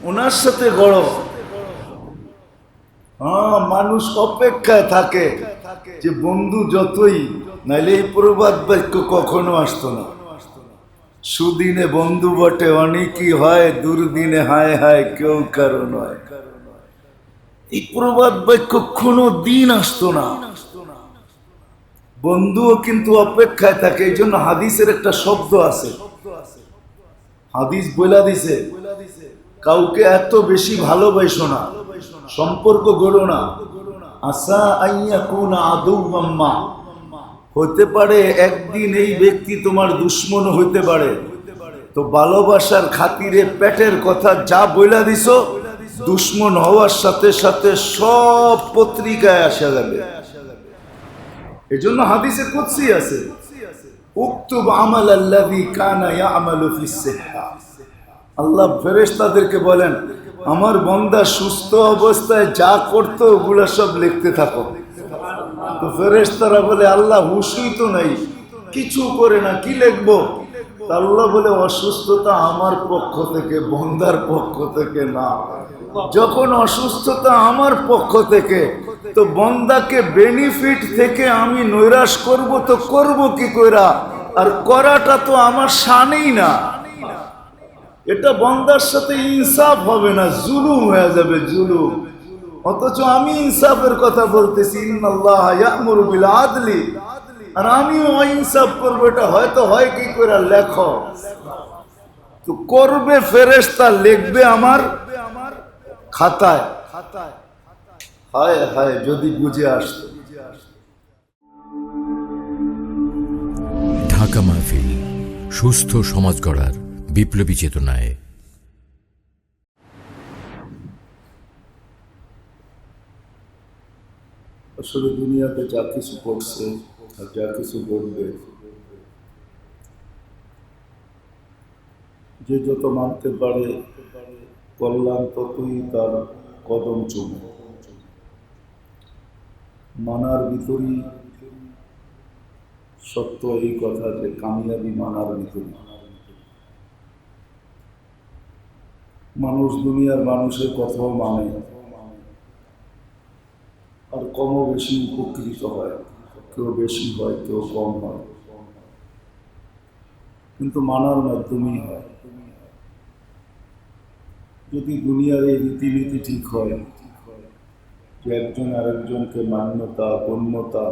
ওনার সাথে গড়ো। হ্যাঁ, মানুষ অপেক্ষায় থাকে যে বন্ধু যতই, নাইলে এই প্রবাদ বাক্য কখনো আসতো না। সুদিনে বন্ধু বটে অনেকই হয়, দুর্দিনে হায় হায় কেউ কারো নয়। এই প্রবাদ বাক্য কোনো দিন আসতো না। বন্ধুও কিন্তু অপেক্ষায় থাকে। এই জন্য হাদিসের একটা শব্দ আছে, হাদিস বইলা দিছে, কাউকে এত বেশি ভালোবাসো না, সম্পর্ক গড়ো না। আসা আইয়া কোন আদৌম্মা, হতে পারে একদিন এই ব্যক্তি তোমার দুশ্মন হইতে পারে। তো ভালোবাসার খাতিরে পেটের কথা যা বইলা দিছো, দুশ্মন হওয়ার সাথে সাথে সব পত্রিকায় আসা যাবে। এই জন্য হাদিসে কুদসি আছে, উক্তুব আমাল আল্লাযী কানা ইয়ামালু ফিস সিহহা। আল্লাহ ফেরেশতাদেরকে বলেন, আমার বান্দা সুস্থ অবস্থায় যা করতো ওগুলা সব লিখতে থাকো। তো ফেরেশতারা বলে, আল্লাহ হুশই তো নাই, কিছু করে না, কি লিখবো? আল্লাহ বলে, অসুস্থতা আমার পক্ষ থেকে, বান্দার পক্ষ থেকে না। যখন অসুস্থতা আমার পক্ষ থেকে, তো বান্দাকে বেনিফিট থেকে আমি নৈরাশ করব, তো করব কি কইরা? আর করাটা তো আমার শানেই না। এটা বান্দার সাথে ইনসাফ হবে না, জুলুম হয়ে যাবে, জুলুম। অথচ আমি ইনসাফের কথা বলতেছি, ইন্নাল্লাহ ইয়ামুরু বিল আদলি, আর আমিও অইনসাফ করবো। এটা হয়তো হয় কি করে? লেখো তো করবে ফেরেশতা, লিখবে আমার খাতায়। হায় হায়, যদি বুঝে আসতো। ঢাকা মাহফিল, সুস্থ সমাজ গড়ার বিপ্লবী চেতনায়। আসলে দুনিয়াতে যা কিছু করছে আর যা কিছু বলবে, যে যত মানতে পারে কল্যাণ ততই তার কদম চুমে। মানার ভিতরই সত্য এই কথা যে কামিয়াবি মানার ভিতরে। মানুষ দুনিয়ার মানুষের কথাও মানে, আর কমও বেশি উপকৃত হয়। কেউ বেশি হয়, কেউ কম হয়, কিন্তু মানার মাধ্যমেই হয়। যদি দুনিয়ার এই রীতিনীতি ঠিক হয় যে একজন আরেকজনকে মান্যতা গণ্যতা,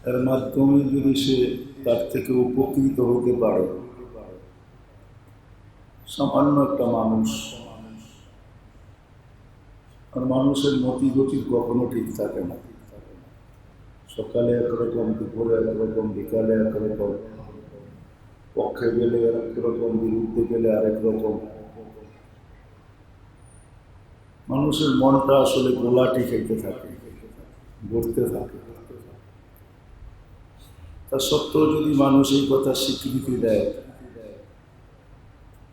এর মাধ্যমে যদি সে তার থেকে উপকৃত হতে পারে, সামান্য একটা মানুষ। আর মানুষের মতি গতি কখনো ঠিক থাকে না। সকালে একরকম, দুপুরে একরকম, বিকালে একরকম, পক্ষে গেলে একরকম, বিরুদ্ধে গেলে আরেক রকম। মানুষের মনটা আসলে গোলাটি খেতে থাকে, গড়তে থাকে। তা সত্ত্বেও যদি মানুষ এই কথা স্বীকৃতি দেয়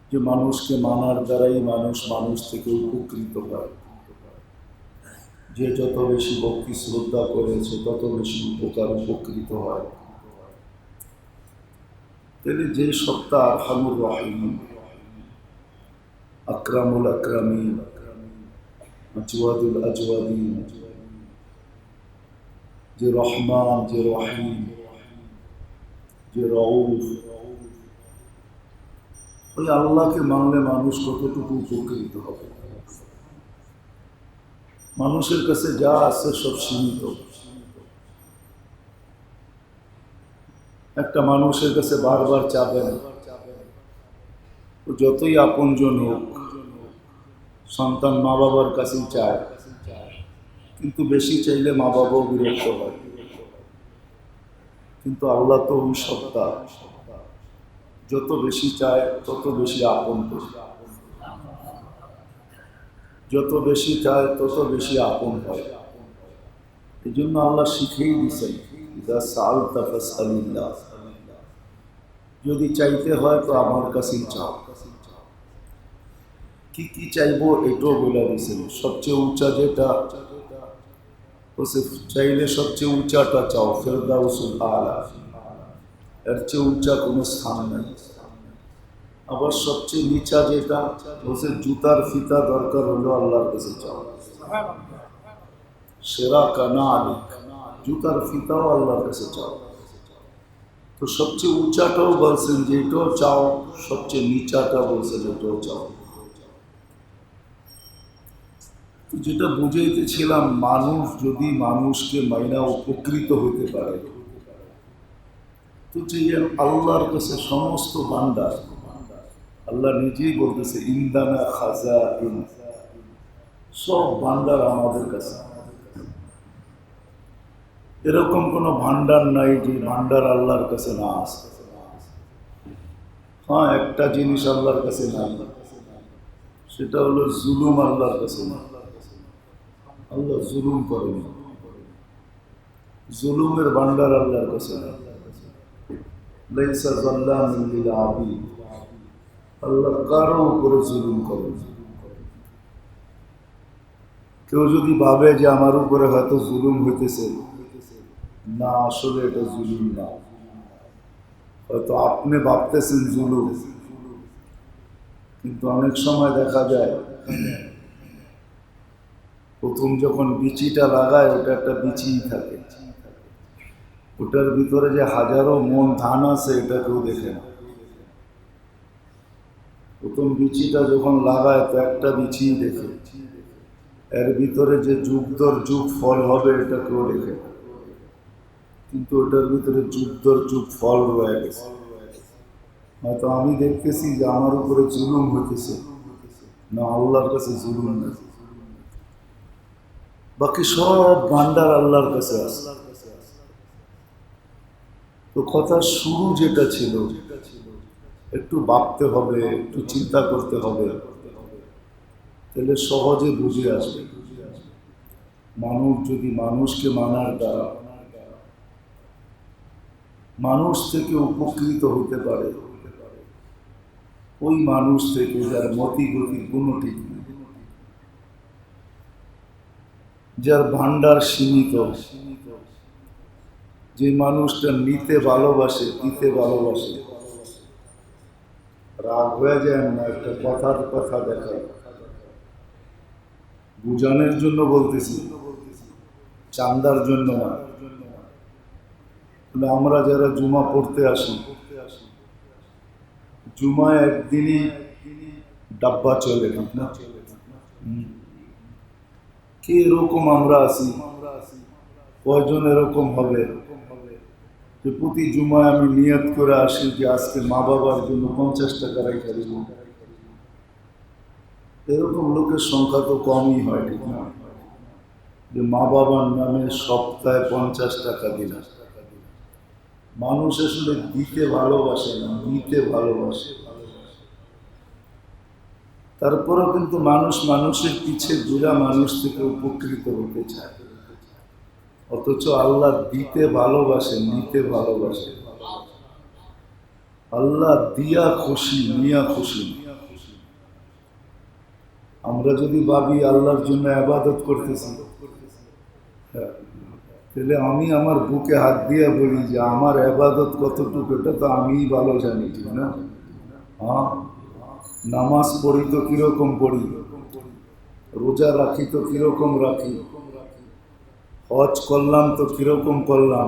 যে মানুষকে মানার দ্বারাই মানুষ মানুষ থেকে উপকৃত হয়, যে যত বেশি ভক্তি শ্রদ্ধা করেছে তত বেশি উপকৃত হয়, তাহলে যে সত্তা আরহামুর রাহিম, আকরামুল আকরামিন, আজওয়াদুল আজওয়াদিন, যে রহমান, যে রহিম, যে রউফ, ওই আল্লাহকে মানলে মানুষ কতটুকু উপকৃত হবে। মানুষের কাছে যা আছে সব সীমিত। একটা মানুষের কাছে বারবার চাবেন, যতই আপনজন হোক, সন্তান মা বাবার কাছেই চায়, কিন্তু বেশি চাইলে মা বাবাও বিরক্ত হয়। কিন্তু আল্লাহ তো ওই সত্তা, যত বেশি চায় তত বেশি আপন করে, যত বেশি চায় তত বেশি আপন হয়। এই জন্য আল্লাহ শিখেই দিচ্ছেন, যদি চাইতে হয় তো আমার কাছেই চাও। কি কি চাইবো এটাও বলে দিয়েছেন। সবচেয়ে উঁচা যেটা, চাইলে সবচেয়ে উঁচাটা চাও, ফেরদাউসুল আলা। এর চেয়ে উঁচা কোনো স্থান নাই। আবার সবচেয়ে নিচা যেটা বলছে জুতার ফিতা দরকার হলো আল্লাহর কাছে চাও। সেরা কানা আলী, জুতার ফিতাও আল্লাহর কাছে চাও। তো সবচেয়ে উঁচাটাও বলছেন যে এটাও চাও, সবচেয়ে নিচাটা বলছেন এটাও চাও। তো যেটা বুঝাইতেছিলাম, মানুষ যদি মানুষকে মাইনা উপকৃত হতে পারে, তো যে আল্লাহর কাছে সমস্ত ভান্ডার, আল্লাহ নিজেই বলতেছে ইন্দানা খাজা ইন, সব ভান্ডার আমাদের কাছে। এরকম কোনো ভান্ডার নাই যে ভান্ডার আল্লাহর কাছে না আছে। হ্যাঁ, একটা জিনিস আল্লাহর কাছে নাই, সেটা হলো জুলুম আল্লাহর কাছে না। আল্লাহ জুলুম করেন, জুলুমের ভান্ডার আল্লাহর কাছে না। লাইসা যাল্লামিন লিল আবিদ, আল্লাহ কারো উপরে জুলুম করেন। কেউ যদি ভাবে যে আমার উপরে হয়তো জুলুম হইতেছে, না, আসলে এটা জুলুম না। হয়তো আপনি ভাবতেছেন জুলুম, কিন্তু অনেক সময় দেখা যায় প্রথম যখন বিচিটা লাগায় ওটা একটা বিচিই থাকে, ওটার ভিতরে যে হাজারো মন ধান আছে এটা কেউ দেখে না। প্রথম বিচিটা যখন লাগায় তো একটা বিচিই দেখে, এর ভিতরে যে যুগ দর যুগ ফল হবে এটা কেউ দেখে না। কিন্তু ওটার ভিতরে যুগ দর যুগ ফল রয়ে গেছে। হয়তো আমি দেখতেছি যে আমার উপরে জুলুম হইতেছে, না আল্লাহর কাছে জুলুম নেই। বাকি সব ভান্ডার আল্লাহর কাছে আছে। তো কথার শুরু যেটা ছিল, একটু ভাবতে হবে, একটু চিন্তা করতে হবে, তাহলে সহজে বুঝে আসবে। মানুষ যদি মানুষকে মানার দ্বারা মানুষ থেকে উপকৃত হতে পারে, ওই মানুষ থেকে যার মতি গতির কোনো ঠিক নেই, যার ভান্ডার সীমিত, যে মানুষটা নিতে ভালোবাসে, দিতে ভালোবাসে, রাগ হয়ে যায় না, একটা কথার কথা দেখায়, বুঝানোর জন্য বলতেছি, চান্দার জন্য না। আমরা যারা জুমা পড়তে আসি, জুমায় একদিনই ডাব্বা চলে, ঠিক না? কে এরকম আমরা আছি? কয়জন এরকম হবে যে প্রতি জুমায় আমি নিয়ত করে আসি যে আজকে মা বাবার জন্য 50 টাকা রেখে দেব? এরকম লোকের সংখ্যা তো কমই হয়, ঠিক না? যে মা বাবার নামে সপ্তাহে 50 টাকা দিল। মানুষ আসলে দিতে ভালোবাসে না, নিতে ভালোবাসে। তারপরেও কিন্তু মানুষ মানুষের পিছে ঘুরা মানুষ থেকে উপকৃত হতে চায়, অথচ আল্লাহ দিতে ভালোবাসে, নিতে ভালোবাসে। আল্লাহ দিয়া খুশি, নিয়া খুশি। আমরা যদি ভাবি আল্লাহর জন্য ইবাদত করতেছি, তাহলে আমি আমার বুকে হাত দিয়ে বলি যে আমার ইবাদত কতটুকু এটা তো আমিই ভালো জানি, ঠিক না? হ্যাঁ, নামাজ পড়ি তো কিরকম পড়ি, রোজা রাখি তো কিরকম রাখি, হজ করলাম তো কিরকম করলাম,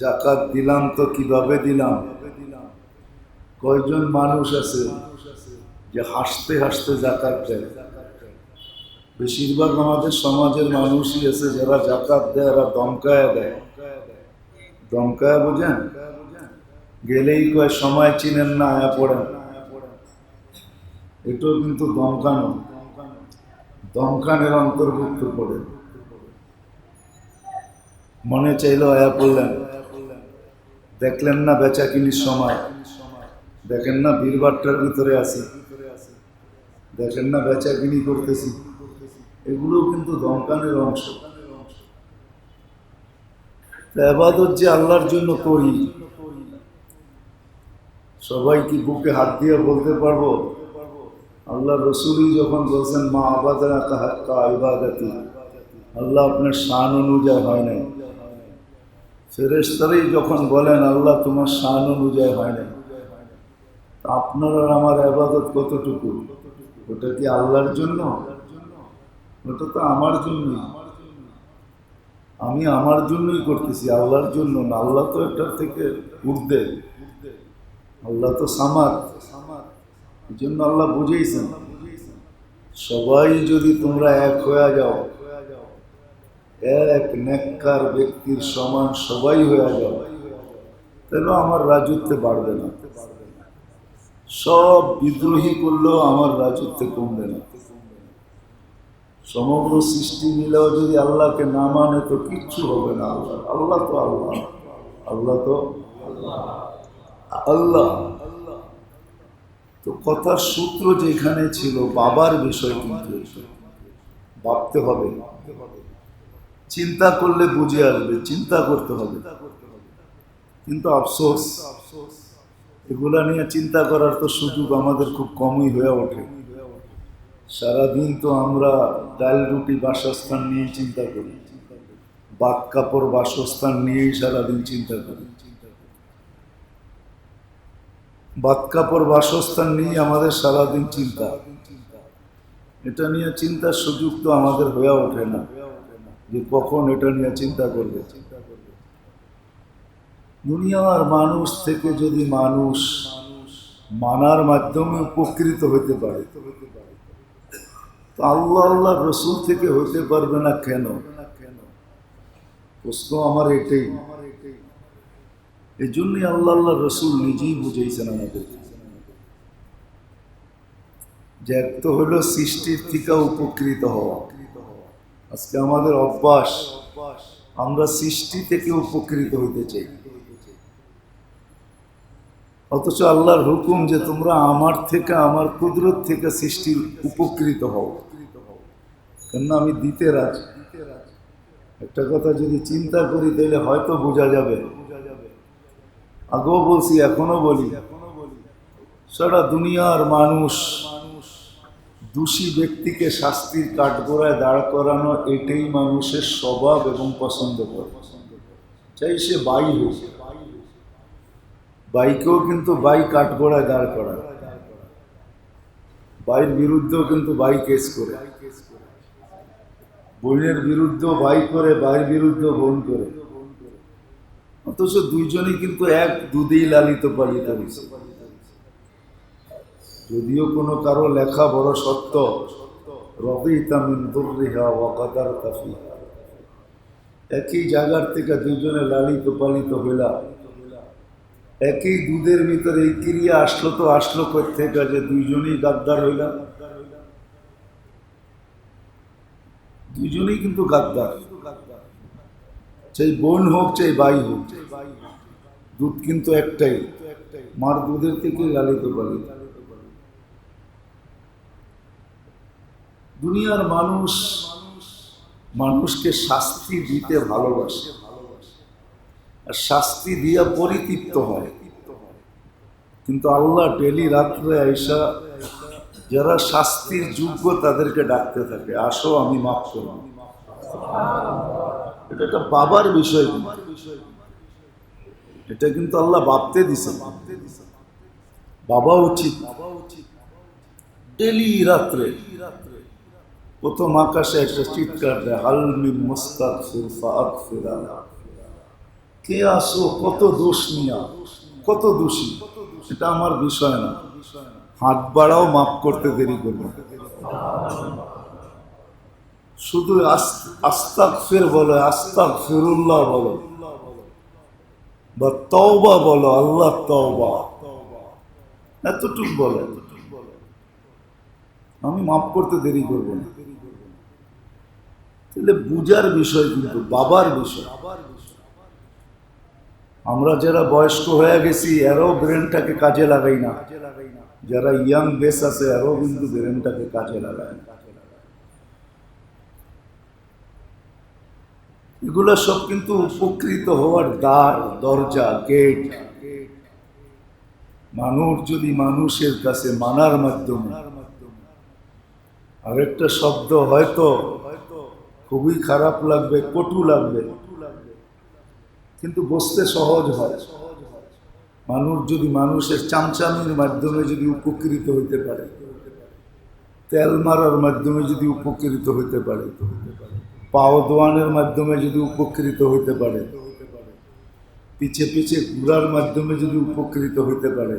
জাকাত দিলাম তো কিভাবে দিলাম। কয়জন মানুষ আছে যে হাসতে হাসতে জাকাত দেয়? বেশিরভাগ আমাদের সমাজের মানুষই আছে যারা জাকাত দেয়, এরা দমকায় দেয়। দমকায় বোঝেন? গেলেই কয় সময় চিনেন না, আয়া পড়েন। এটাও কিন্তু দমকানো, দমকানের অন্তর্ভুক্ত পড়ে। মনে চাইলো আয়া পড়লেন, দেখলেন না বেচা কিনির সময়, দেখেন না বীরবারটার ভিতরে আছি, দেখেন না বেচা কিনি করতেছি, এগুলো কিন্তু দমকানের অংশ। ইবাদত যে আল্লাহর জন্য করি, সবাই কি বুকে হাত দিয়ে বলতে পারবো? আল্লাহ রসুলই যখন বলছেন মা আবাদা কা ইবাদতি, আল্লাহ আপনার শান অনুযায়ী হয় নাই। ফেরেশতারাই যখন বলেন আল্লাহ তোমার শান অনুযায়ী হয় নাই, আপনার আর আমার ইবাদত কতটুকু? ওটা কি আল্লাহর জন্য? ওটা তো আমার জন্যই। আমি আমার জন্যই করতেছি, আল্লাহর জন্য না। আল্লাহ তো এটার থেকে ঊর্ধ্বে। আল্লাহ তো সামাদ। এই জন্য আল্লাহ বুঝেইছেন, সবাই যদি তোমরা এক হয়ে যাও, এক নেককার ব্যক্তির সমান সবাই হয়ে যাও, তাহলে আমার রাজত্বে বাড়বে না। সব বিদ্রোহী করলেও আমার রাজত্বে কমবে না। সমগ্র সৃষ্টি মিলেও যদি আল্লাহকে না মানে তো কিচ্ছু হবে না। আল্লাহ আল্লাহ তো আল্লাহ, আল্লাহ তো আল্লাহ। তো কথার সূত্র যেখানে ছিল বাবার বিষয়, কিন্তু ভাবতে হবে, চিন্তা করলে বুঝে আসবে, চিন্তা করতে হবে। কিন্তু আফসোস, এগুলা নিয়ে চিন্তা করার তো সুযোগ আমাদের খুব কমই হয়ে ওঠে। সারাদিন তো আমরা ডাল রুটি বাসস্থান নিয়েই চিন্তা করি, বাত কাপড় বাসস্থান নিয়েই সারাদিন চিন্তা করি। বাত কাপড় বাসস্থান নিয়ে আমাদের সারাদিন চিন্তা। এটা নিয়ে চিন্তার সুযোগ তো আমাদের হয়ে ওঠে না যে কখন এটা নিয়ে চিন্তা করবে। দুনিয়ার মানুষ থেকে যদি মানুষ মানার মাধ্যমে উপকৃত হতে পারে, তো আল্লাহ আল্লাহ রসুল থেকে হতে পারবে না কেন? প্রশ্ন আমার এটাই। এই জন্যই আল্লাহ আল্লাহ রসুল নিজেই বুঝেছেন আমাদের যে এক তো হলো সৃষ্টির থেকে উপকৃত হওয়া। আজকে আমাদের অভ্যাস, আমরা সৃষ্টি থেকে উপকৃত হতে চাই, অথচ আল্লাহর হুকুম যে তোমরা আমার থেকে, আমার কুদরত থেকে সৃষ্টির উপকৃত হও, কেন আমি দিতে রাজি। একটা কথা যদি চিন্তা করি তাহলে হয়তো বোঝা যাবে। আগেও বলছি, এখনো বলি, সারা দুনিয়ার মানুষ দোষী ব্যক্তিকে শাস্তির কাঠগড়ায় দাঁড় করানো, এটাই মানুষের স্বভাব এবং পছন্দ করে। চাই সে বাই হোক, বাইকেও কিন্তু বাই কাঠগড়ায় দাঁড় করায়, বাইর বিরুদ্ধেও কিন্তু বাই কেস করে, বোনের বিরুদ্ধেও ভাই করে, ভাইয়ের বিরুদ্ধেও বোন করে। অথচ দুইজনই কিন্তু এক দুধেই লালিত পালিত হয়েছে। যদিও কোনো কারো লেখা বড় সত্য, রদিতা মিন দুররিহা ওয়া কাদারতা ফিহা, একই জায়গার থেকে দুইজনে লালিত পালিত হইলা, একই দুধের ভিতরে এই ক্রিয়া আসলো, তো আসলো কোত্থেকে যে দুইজনই গাদ্দার হইলা? দুইজনেই কিন্তু গাদ্দার, চাই বোন হোক চাই ভাই হোক, দুধ কিন্তু একটাই, মার দুধের থেকে লালিত পালিত। দুনিয়ার মানুষ মানুষকে শাস্তি দিতে ভালোবাসে, আর শাস্তি দিয়া পরিতৃপ্ত হয়। কিন্তু আল্লাহ ডেলি রাত্রে আইসা যারা শাস্তির যোগ্য তাদেরকে ডাকতে থাকে, আসো আমি মাফ করব। এটা একটা বাবার বিষয়, এটা কিন্তু আল্লাহ ভাবতে দিছে। বাবা উচিত ডেলি রাত্রে প্রথম আকাশে একটা চিৎকার দেয়, হাল মিন মুস্তাগফির ফাগফির লাহু। কে আসো, কত দোষ নিয়া, কত দোষী, এটা আমার বিষয় না। হাত বাড়াও, মাফ করতে দেরি করবে। শুধু আস্তাগফির বলো, আস্তাগফিরুল্লাহ বলো, বা তওবা বলো, আল্লাহ তওবা, এতটুক বলো, আমি মাফ করতে দেরি করব না। তাহলে বুঝার বিষয়, কিন্তু বাবার বিষয়। আমরা যারা বয়স্ক হয়ে গেছি এরাও ব্রেনটাকে কাজে লাগাই না, যারা ইয়াং বেস আছে এরাও কিন্তু ব্রেনটাকে কাজে লাগায় না। এগুলো সব কিন্তু উপকৃত হওয়ার দ্বার, দরজা, গেট। মানুষ যদি মানুষের কাছে মানার মাধ্যমে, আরেকটা শব্দ হয়তো খুবই খারাপ লাগবে, কটু লাগবে, কিন্তু বুঝতে সহজ হয়। মানুষ যদি মানুষের চামচামির মাধ্যমে যদি উপকৃত হইতে পারে, তেল মারার মাধ্যমে যদি উপকৃত হইতে পারে, পাও দোয়ানের মাধ্যমে যদি উপকৃত হইতে পারে, পিছে পিছে ঘুরার মাধ্যমে যদি উপকৃত হইতে পারে,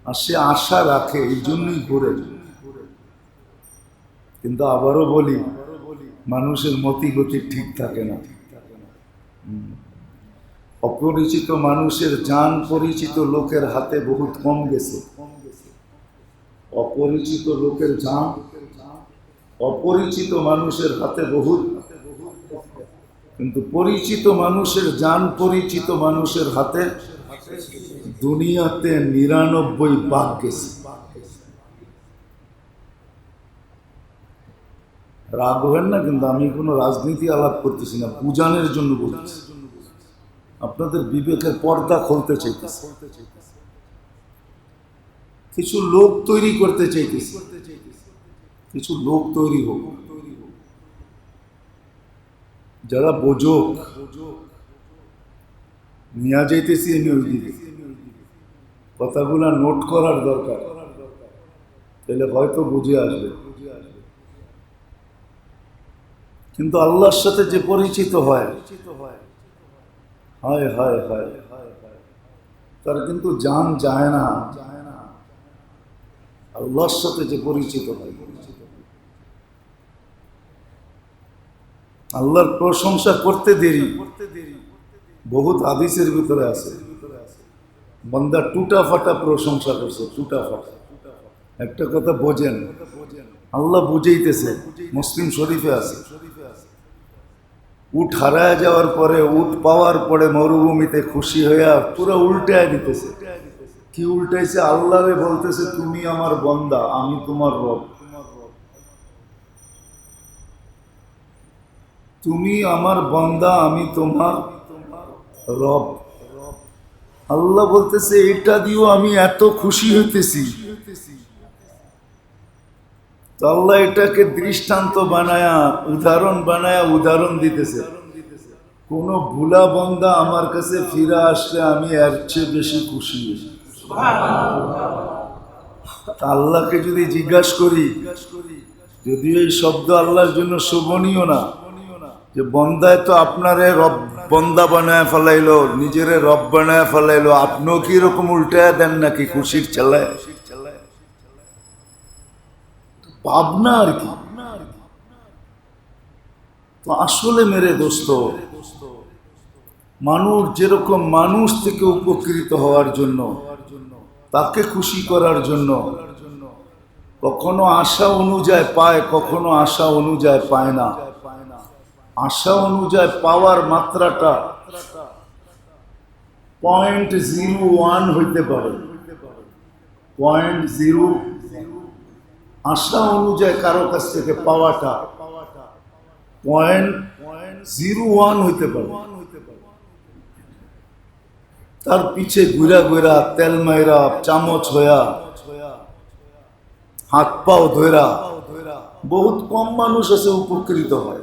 আর সে আশা রাখে, এই জন্যই ঘুরে। কিন্তু আবারও বলি, মানুষের মতি গতি ঠিক থাকে না। অপরিচিত মানুষের জান পরিচিত লোকের হাতে বহুত কম গেছে। অপরিচিত লোকের জান অপরিচিত মানুষের হাতে বহুত, কিন্তু পরিচিত মানুষের জান পরিচিত মানুষের হাতে দুনিয়াতে ৯৯ ভাগ গেছে। রাগ হবেন না, কিন্তু আমি কোনো রাজনীতি আলাপ করতেছি না, বুঝানোর জন্য বলছি। আপনাদের বিবেকের পর্দা খুলতে চাইতেছি, কিছু লোক তৈরি করতে চাইতেছি, কিছু লোক তৈরি হোক যারা বোঝক। নিয়ে যাইতেছি আমি ওইদিকে, কথাগুলা নোট করার দরকার, তাহলে হয়তো বুঝে আসবে। কিন্তু আল্লাহর সাথে যে পরিচিত হয়, হায় হায় হায়, তার কিন্তু জান যায় না। আল্লাহর সাথে যে পরিচিত হয়, আল্লাহর প্রশংসা করতে দেরি। বহুত হাদিসের ভিতরে আছে, বান্দা টুটা ফাটা প্রশংসা করছে, টুটা ফাটা। একটা কথা বোঝেন, আল্লাহ বুঝাইতেছে, মুসলিম শরীফে আছে, উট হারায় যাওয়ার পরে, উট পাওয়ার পরে মরুভূমিতে খুশি হইয়া পুরো উল্টায় দিতেছে। কি উল্টাইছে? আল্লাহরে বলতেছে, তুমি আমার বান্দা, আমি তোমার রব। তুমি আমার বান্দা, আমি তোমার রব। আল্লাহ বলতেছে, এটা দিয়েও আমি এত খুশি হইতেছি। তো আল্লাহ এটাকে দৃষ্টান্ত বানায়া, উদাহরণ বানায়া উদাহরণ দিতেছে, কোন ভুলা বান্দা আমার কাছে ফিরে আসলে আমি এর চেয়ে বেশি খুশি। আল্লাহকে যদি জিজ্ঞাসা করি, যদিও এই শব্দ আল্লাহর জন্য শোভনীয় না, যে বন্দায় তো আপনারে রব বন্দা বানায় ফেলাইলো, নিজেরে রব বানায় ফেলাইলো, আপনিও কি এরকম উল্টায় দেন নাকি খুশির চালায়? ভাবনা আর কি। তো আসলে মেরে দোস্ত, মানুষ যেরকম মানুষ থেকে উপকৃত হওয়ার জন্য, তাকে খুশি করার জন্য কখনো আশা অনুযায়ী পায়, কখনো আশা অনুযায়ী পায় না। আশা অনুযায়ী পাওয়ার মাত্রাটা 0.01 হইতে পারে, 0.0। আশা অনুযায়ী কারো কাছ থেকে পাওয়াটা 0.01 হইতে পারে। তার পিছে ঘুরা ঘুরা, তেল মাইরা, চামচ হইয়া, হাত পাও ধরা, বহুত কম মানুষ আছে উপকৃত হয়।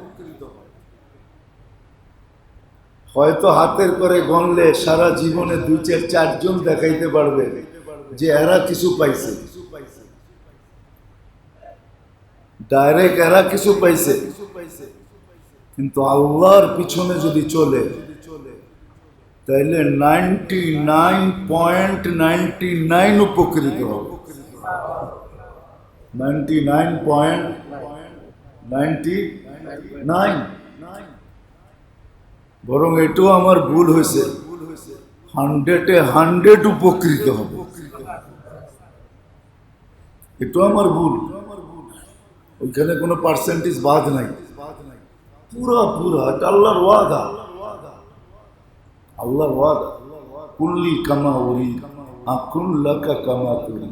হয়তো হাতের করে গণলে সারা জীবনে 2-4 জন দেখাইতে পারবে যে এরা কিছু পাইছে, ডাইরেক্ট এরা কিছু পাইছে। কিন্তু আল্লাহর পিছনে যদি চলে, তাইলে 99.99 উপকৃত হবে। 99.99। বরং এটাও আমার ভুল হয়েছে, 100-এ 100 উপকৃত হবে। এটাও আমার ভুল, ওইখানে কোনো পার্সেন্টেজ বাদ নাই, পুরা পুরা। এটা আল্লাহর ওয়াদা, আল্লাহর ওয়াদা, কুল্লি কামা ওরি আকুল লাকা কামা তুরি।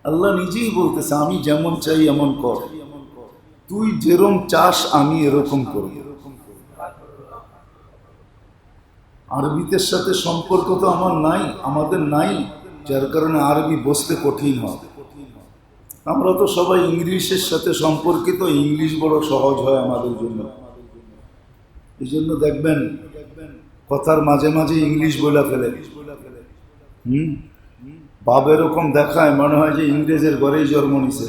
আল্লাহ নিজেই বলতেছে, আমি যেমন চাই এমন কর, তুই যেরকম চাস আমি এরকম করব। আরবিদের সাথে সম্পর্ক তো আমার নাই, আমাদের নাই, যার কারণে আরবি বুঝতে কঠিন হয়। আমরা তো সবাই ইংলিশের সাথে সম্পর্কিত, ইংলিশ বড় সহজ হয় আমাদের জন্য। এই জন্য দেখবেন কথার মাঝে মাঝে ইংলিশ বলে ফেলে, হুম, বাপ এরকম দেখায় মনে হয় যে ইংরেজের ঘরেই জন্ম নিছে,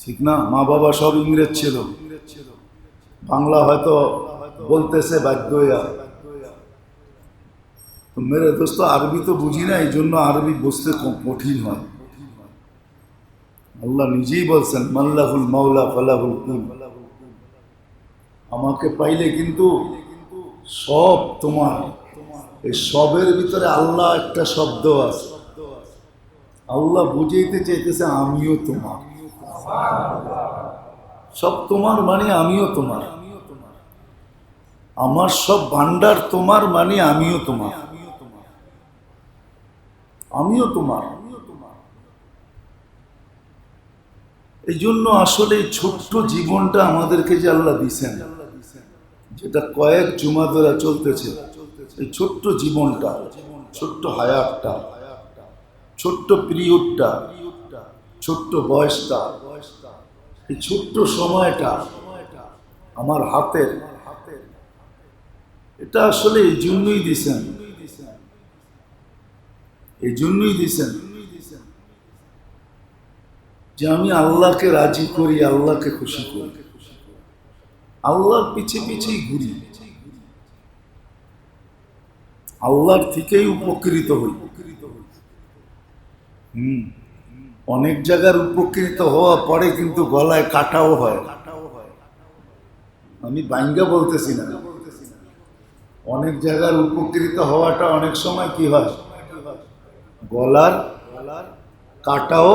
ঠিক না? মা বাবা সব ইংরেজ ছিল, বাংলা হয়তো বলতেছে বাধ্য হইয়া। তো মেরে দোস্ত, আরবি তো বুঝি না, এই জন্য আরবি বুঝতে কঠিন হয়। আল্লাহ নিজেই বলছেন মাল্লাহুল মাওলা ফালাহুল কুল, আমাকে পাইলে কিন্তু সব তোমার। এই সবের ভিতরে আল্লাহ একটা শব্দ আছে। আল্লাহ বুঝাইতে চাইতেছে আমিও তোমার, সব তোমার মানে আমিও তোমার, আমার সব ভান্ডার তোমার মানে আমিও তোমার, আমিও তোমার। এই জন্য আসলে এই ছোট্ট জীবনটা আমাদেরকে যে আল্লাহ দিছেন, যেটা কয়েক জুমা ধরে চলতেছে, এই ছোট্ট জীবনটা, ছোট্ট হায়াতটা, ছোট্ট পিরিয়ডটা, ছোট্ট বয়সটা, এই ছোট্ট সময়টা আমার হাতের, এটা আসলে এই জন্যই দিছেন, এই জন্যই দিছেন যে আমি আল্লাহকে রাজি করি, আল্লাহকে খুশি করি, আল্লাহর পিছে পিছেই ঘুরি, আল্লাহর থেকেই উপকৃত হই। অনেক জায়গার উপকৃত হওয়া পরে কিন্তু গলায় কাটাও হয়। আমি বাঙ্গা বলতেছি না, অনেক জায়গার উপকৃত হওয়াটা অনেক সময় কি হয়, গলার কাটাও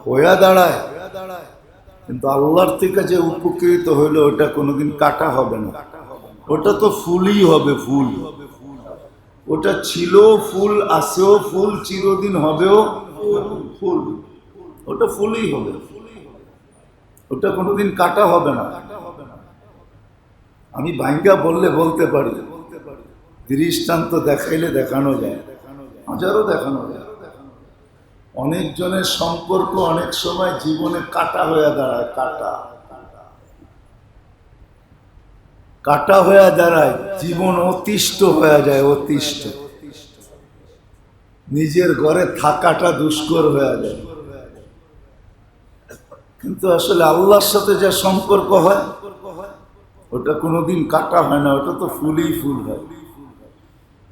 হইয়া দাঁড়ায়। কিন্তু আল্লাহর থেকে যে উপকৃত হইলো ওটা কোনোদিন কাটা হবে না, ওটা তো ফুলই হবে, ফুল। ওটা ছিল ফুল, আসেও ফুল, চিরদিন হবেও ফুল, ওটা ফুলই হবে, ওটা কোনোদিন কাটা হবে না। আমি ভাঙ্গা বললে বলতে পারি, দৃষ্টান্ত দেখাইলে দেখানো যায়, হাজারও দেখানো যায়। অনেকজনের সম্পর্ক অনেক সময় জীবনে কাটা হয়ে দাঁড়ায়, কাটা কাটা হয়ে দাঁড়ায়, জীবন অতিষ্ঠ হয়ে যায়, অতিষ্ঠ। নিজের ঘরে থাকাটা দুষ্কর হয়ে যায়। কিন্তু আসলে আল্লাহর সাথে যে সম্পর্ক হয় ওটা কোনোদিন কাটা হয় না, ওটা তো ফুলই ফুল হয়,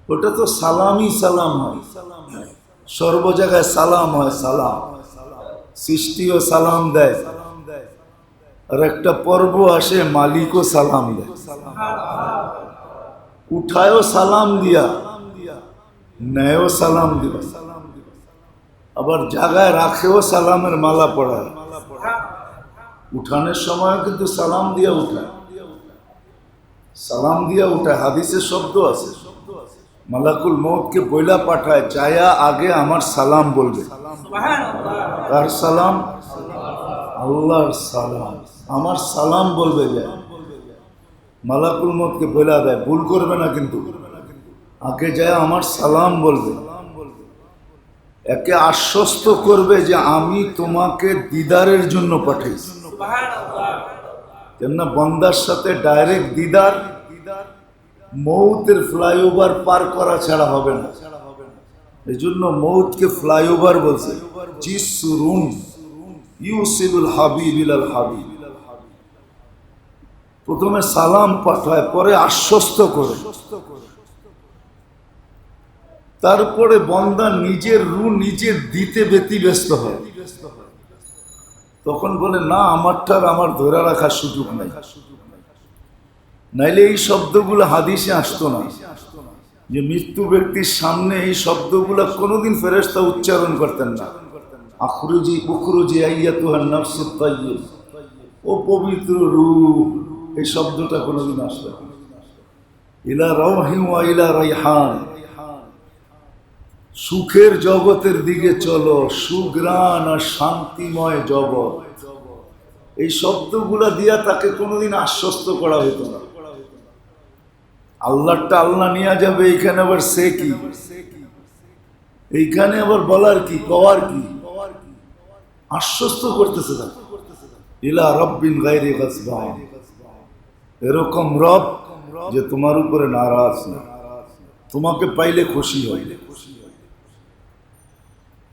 ওটা তো সালামই সালাম হয়, সর্ব জায়গায় সালাম হয়, সালাম। সৃষ্টিও সালাম দেয়, আর একটা পর্ব আসে মালিকও সালাম দেয়, উঠায়ও সালাম দিয়া, নেয়ও সালাম দিবা, আবার জায়গায় রাখেও সালামের মালা পড়ায়। উঠানের সময় কিন্তু সালাম দিয়া উঠায়, সালাম দিয়া উঠায়। হাদিসের শব্দ আছে, মালাকুল মউতকে বইলা পাঠায়, যায়া আগে আমার সালাম বলবে। কার সালাম? আল্লাহর সালাম, আমার সালাম বলবে। যায় মালাকুল মউতকে বইলা দেয়, ভুল করবে না কিন্তু, আগে যায় আমার সালাম বলবে। একে আশ্বস্ত করবে যে আমি তোমাকে দিদারের জন্য পাঠাইছি। কেননা বন্দার সাথে ডাইরেক্ট দিদার, মউতের ফ্লাইওভার পার করা ছাড়া হবে না। এই জন্য মউতকে ফ্লাইওভার বলছে, জিসরুন ইউসিলুল হাবিব ইলাল হাবিব। প্রথমে সালাম পাঠায়, পরে আশ্বস্ত করে, তারপরে বন্দা নিজের রু নিজের দিতে ব্যতিব্যস্ত হয়। তখন বলে না, আমারটার আমার ধরে রাখার সুযোগ নাই। নাইলে এই শব্দগুলো হাদিসে আসতো না, যে মৃত্যু ব্যক্তির সামনে এই শব্দগুলো কোনোদিন ফেরেশতা উচ্চারণ করতেন না। আখরুজি উখরুজি আইয়াতুহান নাফসুত তাইয়্যিব, ও পবিত্র রূহ, এই শব্দটা কোনোদিন আসবে না। ইলা রাওহি ওয়া ইলা রাইহান, সুখের জগতের দিকে চলো, সুগ্রাণ আর শান্তিময় জগৎ। এই শব্দগুলা দিয়া তাকে কোনোদিন আশ্বস্ত করা হতো না। আল্লাহটা আল্লাহ নিয়ে যাবে, এইখানে আবার সে কি, এইখানে আবার বলার কি, কওয়ার কি, আশ্বস্ত করতেছে না। ইলা রব্বিন গায়রি গাসবান, এরকম রব যে তোমার উপরে নারাজ না। তোমাকে পাইলে খুশি হয়,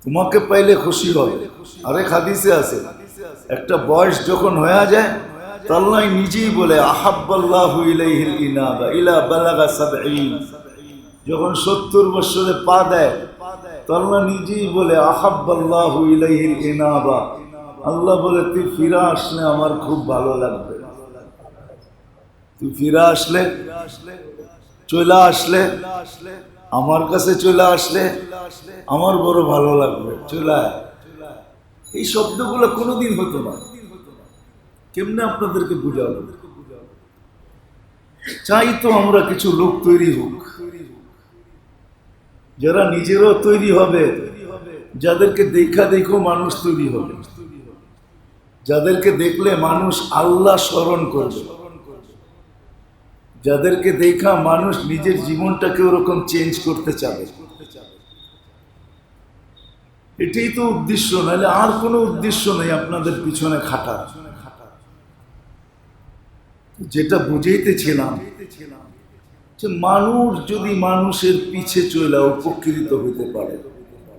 তোমাকে পাইলে খুশি হয়। আরেক হাদিসে আছে, একটা বয়স যখন হয়ে যায় তো আল্লাহ নিজেই বলে আহাব্বাল্লাহু ইলাইহিল ইনাবা ইলা বালাগা 70, যখন 70 বছরে পা দেয় তো আল্লাহ নিজেই বলে আহাব্বাল্লাহু ইলাইহিল ইনাবা, আল্লাহ বলে তুই ফিরে আসলে আমার খুব ভালো লাগবে, তুই ফিরে আসলে, চলে আসলে, আমার কাছে চলে আসলে আমার বড় ভালো লাগবে, চলে আয়। এই শব্দগুলো কোনোদিন হতো না। কেমনে আপনাদেরকে বুঝাবো? চাই তো আমরা কিছু লোক তৈরি হোক, যারা নিজেরাও তৈরি হবে, যাদেরকে দেখা দেখো মানুষ তৈরি হবে, যাদেরকে দেখলে মানুষ আল্লাহ স্মরণ করবে, যাদেরকে দেখা মানুষ নিজের জীবনটাকে ওরকম চেঞ্জ করতে চাবে। এটাই তো উদ্দেশ্য, নাহলে আর কোনো উদ্দেশ্য নেই আপনাদের পিছনে খাটার। যেটা বুঝাইতেছিলাম যে মানুষ যদি মানুষের পিছে চলে উপকৃত হইতে পারে,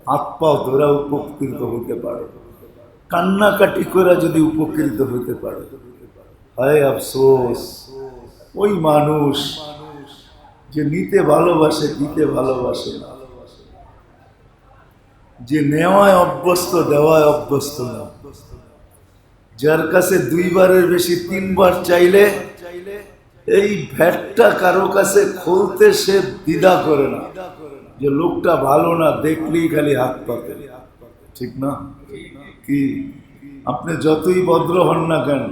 হাত পা ধরা উপকৃত হইতে পারে, কান্নাকাটি করে যদি উপকৃত হইতে পারে, হায় আফসোস ওই মানুষ যে নিতে ভালোবাসে দিতে ভালোবাসে না, যে নেওয়ায় অভ্যস্ত দেওয়ায় অভ্যস্ত না, যার কাছে 2 বারের বেশি 3 বার চাইলে এই ভ্যাটটা কারো কাছে খুলতে সে দ্বিধা করে না, যে লোকটা ভালো না, দেখলেই খালি হাত পাতে। ঠিক না? কি আপনি যতই ভদ্র হন না কেন,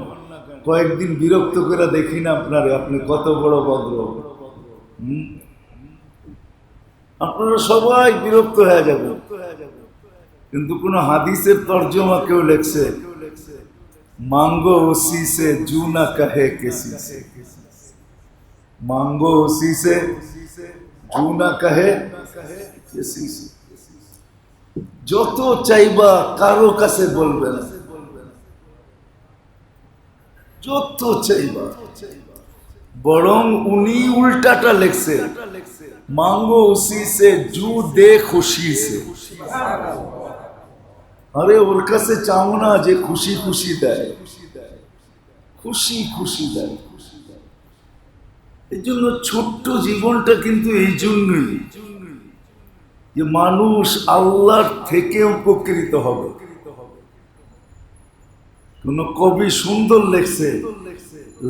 কয়েকদিন বিরক্ত করে দেখি না আপনারে, আপনি কত বড় ভদ্র। আপনারা সবাই বিরক্ত হয়ে যাবেন, কিন্তু কোন হাদিসের তর্জমা কেউ লেখছে मांगो उसी से जू ना कहे किसी से, मांगो उसी से जू ना कहे किसी से। যত চাইবা কারো কাছে বলবে না, যত চাইবা, বরং উনি উল্টাটা লেখছে मांगो उसी से जू दे खुशी से। আরে ওর কাছে চাও না যে খুশি খুশি দেয়, খুশি খুশি দেয়। এই জন্য ছোট্ট জীবনটা কিন্তু এই জন্যই যে মানুষ আল্লাহর থেকে উপকৃত হবে। কোন কবি সুন্দর লেখছে,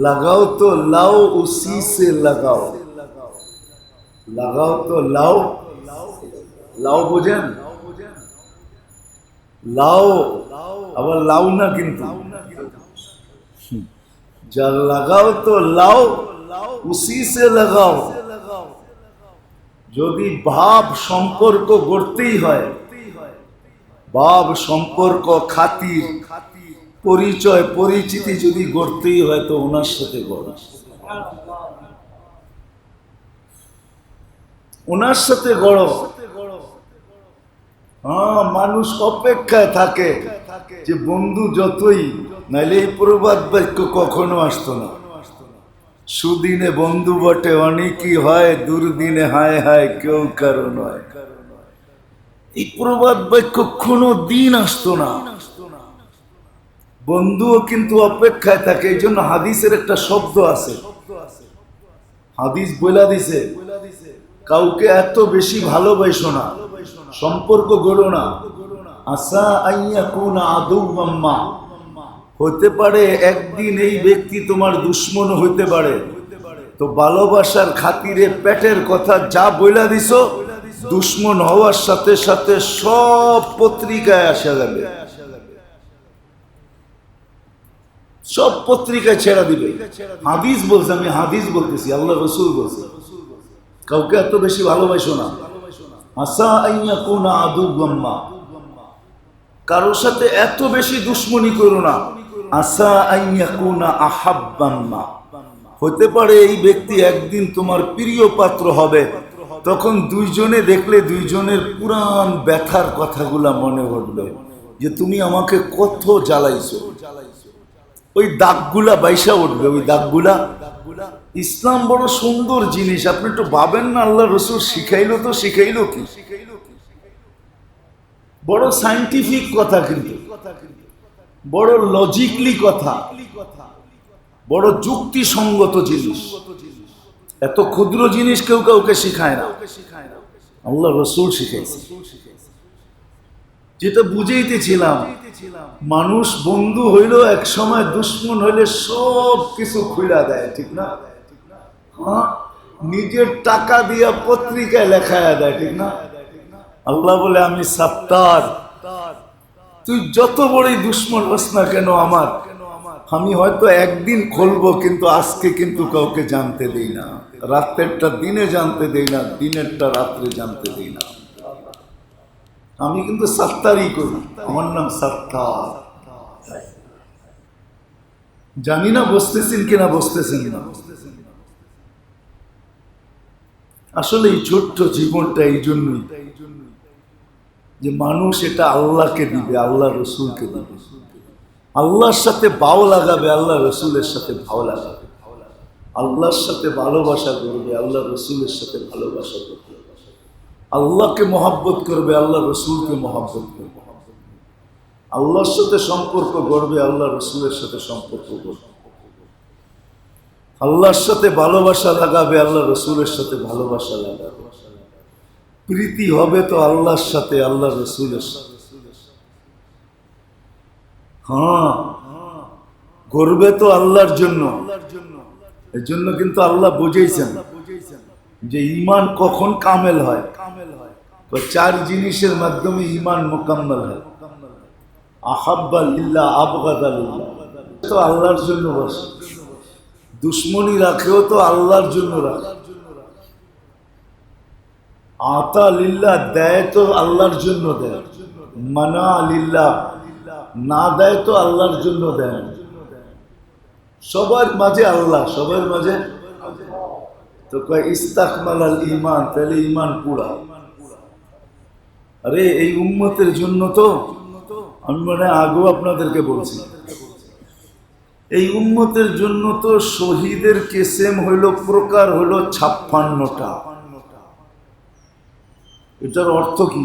লাগাও তো লাও উসি সে লাগাও, লাগাও তো লাও, লাও বোঝেন? লাও আবার লাও না, কিন্তু যা লাগাও তো লাও উসি সে লাগাও। যদি ভাব সম্পর্ক গড়তেই হয়, ভাব সম্পর্ক খাতির পরিচয় পরিচিতি যদি গড়তেই হয় তো ওনার সাথে গড়, ওনার সাথে গড়। হ্যাঁ, মানুষ অপেক্ষায় থাকে যে বন্ধু যতই, নাইলে এই প্রবাদ বাক্য কখনো আসতো না। সুদিনে বন্ধু বটে অনেকই হয়, দুর্দিনে হায় হায় কেউ কারো নয়। এই প্রবাদ বাক্য কোনো দিন আসতো না। বন্ধুও কিন্তু অপেক্ষায় থাকে। এই জন্য হাদিসের একটা শব্দ আছে, হাদিস বইলা দিছে, কাউকে এত বেশি ভালোবাসো না, সম্পর্ক গড়ো না। আসা আইয়াকুনা আদুওয়াম মা, হতে পারে একদিন এই ব্যক্তি তোমার দুশ্মন হইতে পারে। তো ভালোবাসার খাতিরে পেটের কথা যা বইলা দিছো, দুশ্মন হওয়ার সাথে সাথে সব পত্রিকায় আসা যাবে, সব পত্রিকায় ছেড়া দিবে। হাদিস বলছে, আমি হাদিস বলতেছি, আল্লাহ রসুল বলছে, কাউকে এত বেশি ভালোবাসো না। আসা আইয়াকুনা আদুওয়াম মা, কারোর সাথে এত বেশি দুশ্মনী করো না। আসা আইয়াকুনা আহাব্বাম মা, হতে পারে এই ব্যক্তি একদিন তোমার প্রিয় পাত্র হবে। তখন দুইজনে দেখলে দুইজনের পুরান ব্যথার কথাগুলা মনে উঠবে, যে তুমি আমাকে কত জ্বালাইছো। ওই দাগগুলা বাইসা উঠবে, ওই দাগগুলা ইসলাম বড় সুন্দর জিনিস, আপনি একটু ভাবেন না, আল্লাহ রসুল শিখাইলো তো শিখাইলো কি? বড় সায়েন্টিফিক কথা, কিন্তু বড় লজিকলি কথা, বড় যুক্তিসঙ্গত জিনিস। এত ক্ষুদ্র জিনিস কেউ কাউকে শিখায় না, আল্লাহ রসুল শিখাইছে। যেটা বুঝাইতেছিলাম, মানুষ বন্ধু হইল এক সময় দুশ্মন হইলে সব কিছু খুইলা দেয়, ঠিক না? হ্যাঁ, নিজের টাকা দিয়া পত্রিকায় লেখায়া দেয়, ঠিক না? আল্লাহ বলে আমি সাত্তার, তুই যত বড়ই দুশ্মন হোস না কেন আমার, আমি হয়তো একদিন খুলবো, কিন্তু আজকে কিন্তু কাউকে জানতে দেই না, রাত্রেরটা দিনে জানতে দেই না, দিনেরটা রাত্রে জানতে দেই না। আমি কিন্তু সাত্তারই করি, আমার নাম সাত্তার। জানি না বসতেছেন কিনা, বসতেছেন না। আসলে এই ছোট্ট জীবনটা এই জন্যই যে মানুষ এটা আল্লাহকে দিবে, আল্লাহ রসুলকে দিবে, আল্লাহর সাথে ভাও লাগাবে, আল্লাহ রসুলের সাথে ভাও লাগাবে, আল্লাহর সাথে ভালোবাসা করবে, আল্লাহ রসুলের সাথে ভালোবাসা করবে, আল্লাহকে মহাব্বত করবে, আল্লাহ রসুলকে মহাব্বত করবে, আল্লাহর সাথে সম্পর্ক গড়বে, আল্লাহ রসুলের সাথে সম্পর্ক গড়বে, আল্লাহর সাথে ভালোবাসা লাগাবে, আল্লাহ রসুলের সাথে ভালোবাসা লাগাবে। প্রীতি হবে তো আল্লাহর সাথে, আল্লাহ রসুলের সাথে। হ্যাঁ, গড়বে তো আল্লাহর জন্য। এর জন্য কিন্তু আল্লাহ বুঝেছেন যে ঈমান কখন কামেল হয়। চার জিনিসের মাধ্যমে ঈমান মুকাম্মল হয়। আহাব্বা লিল্লাহ, আবগাদা লিল্লাহ, তো আল্লাহর জন্য বসে। দুশ্মনী রাখেও তো আল্লাহর জন্য রাখে। আতা লিল্লাহ, দেয় তো আল্লাহর জন্য দেয়। মানা লিল্লাহ, না দেয় তো আল্লাহর জন্য দেয়। সবার মাঝে আল্লাহ, সবার মাঝে তো কয় ইস্তাকমাল আল ঈমান, তাহলে ঈমান পুরা। আরে এই উম্মতের জন্য তো আমি মানে আগেও আপনাদেরকে বলছি, এই উম্মতের জন্য তো শহীদের কেসেম হইল প্রকার হইল 56টা। এটার অর্থ কি?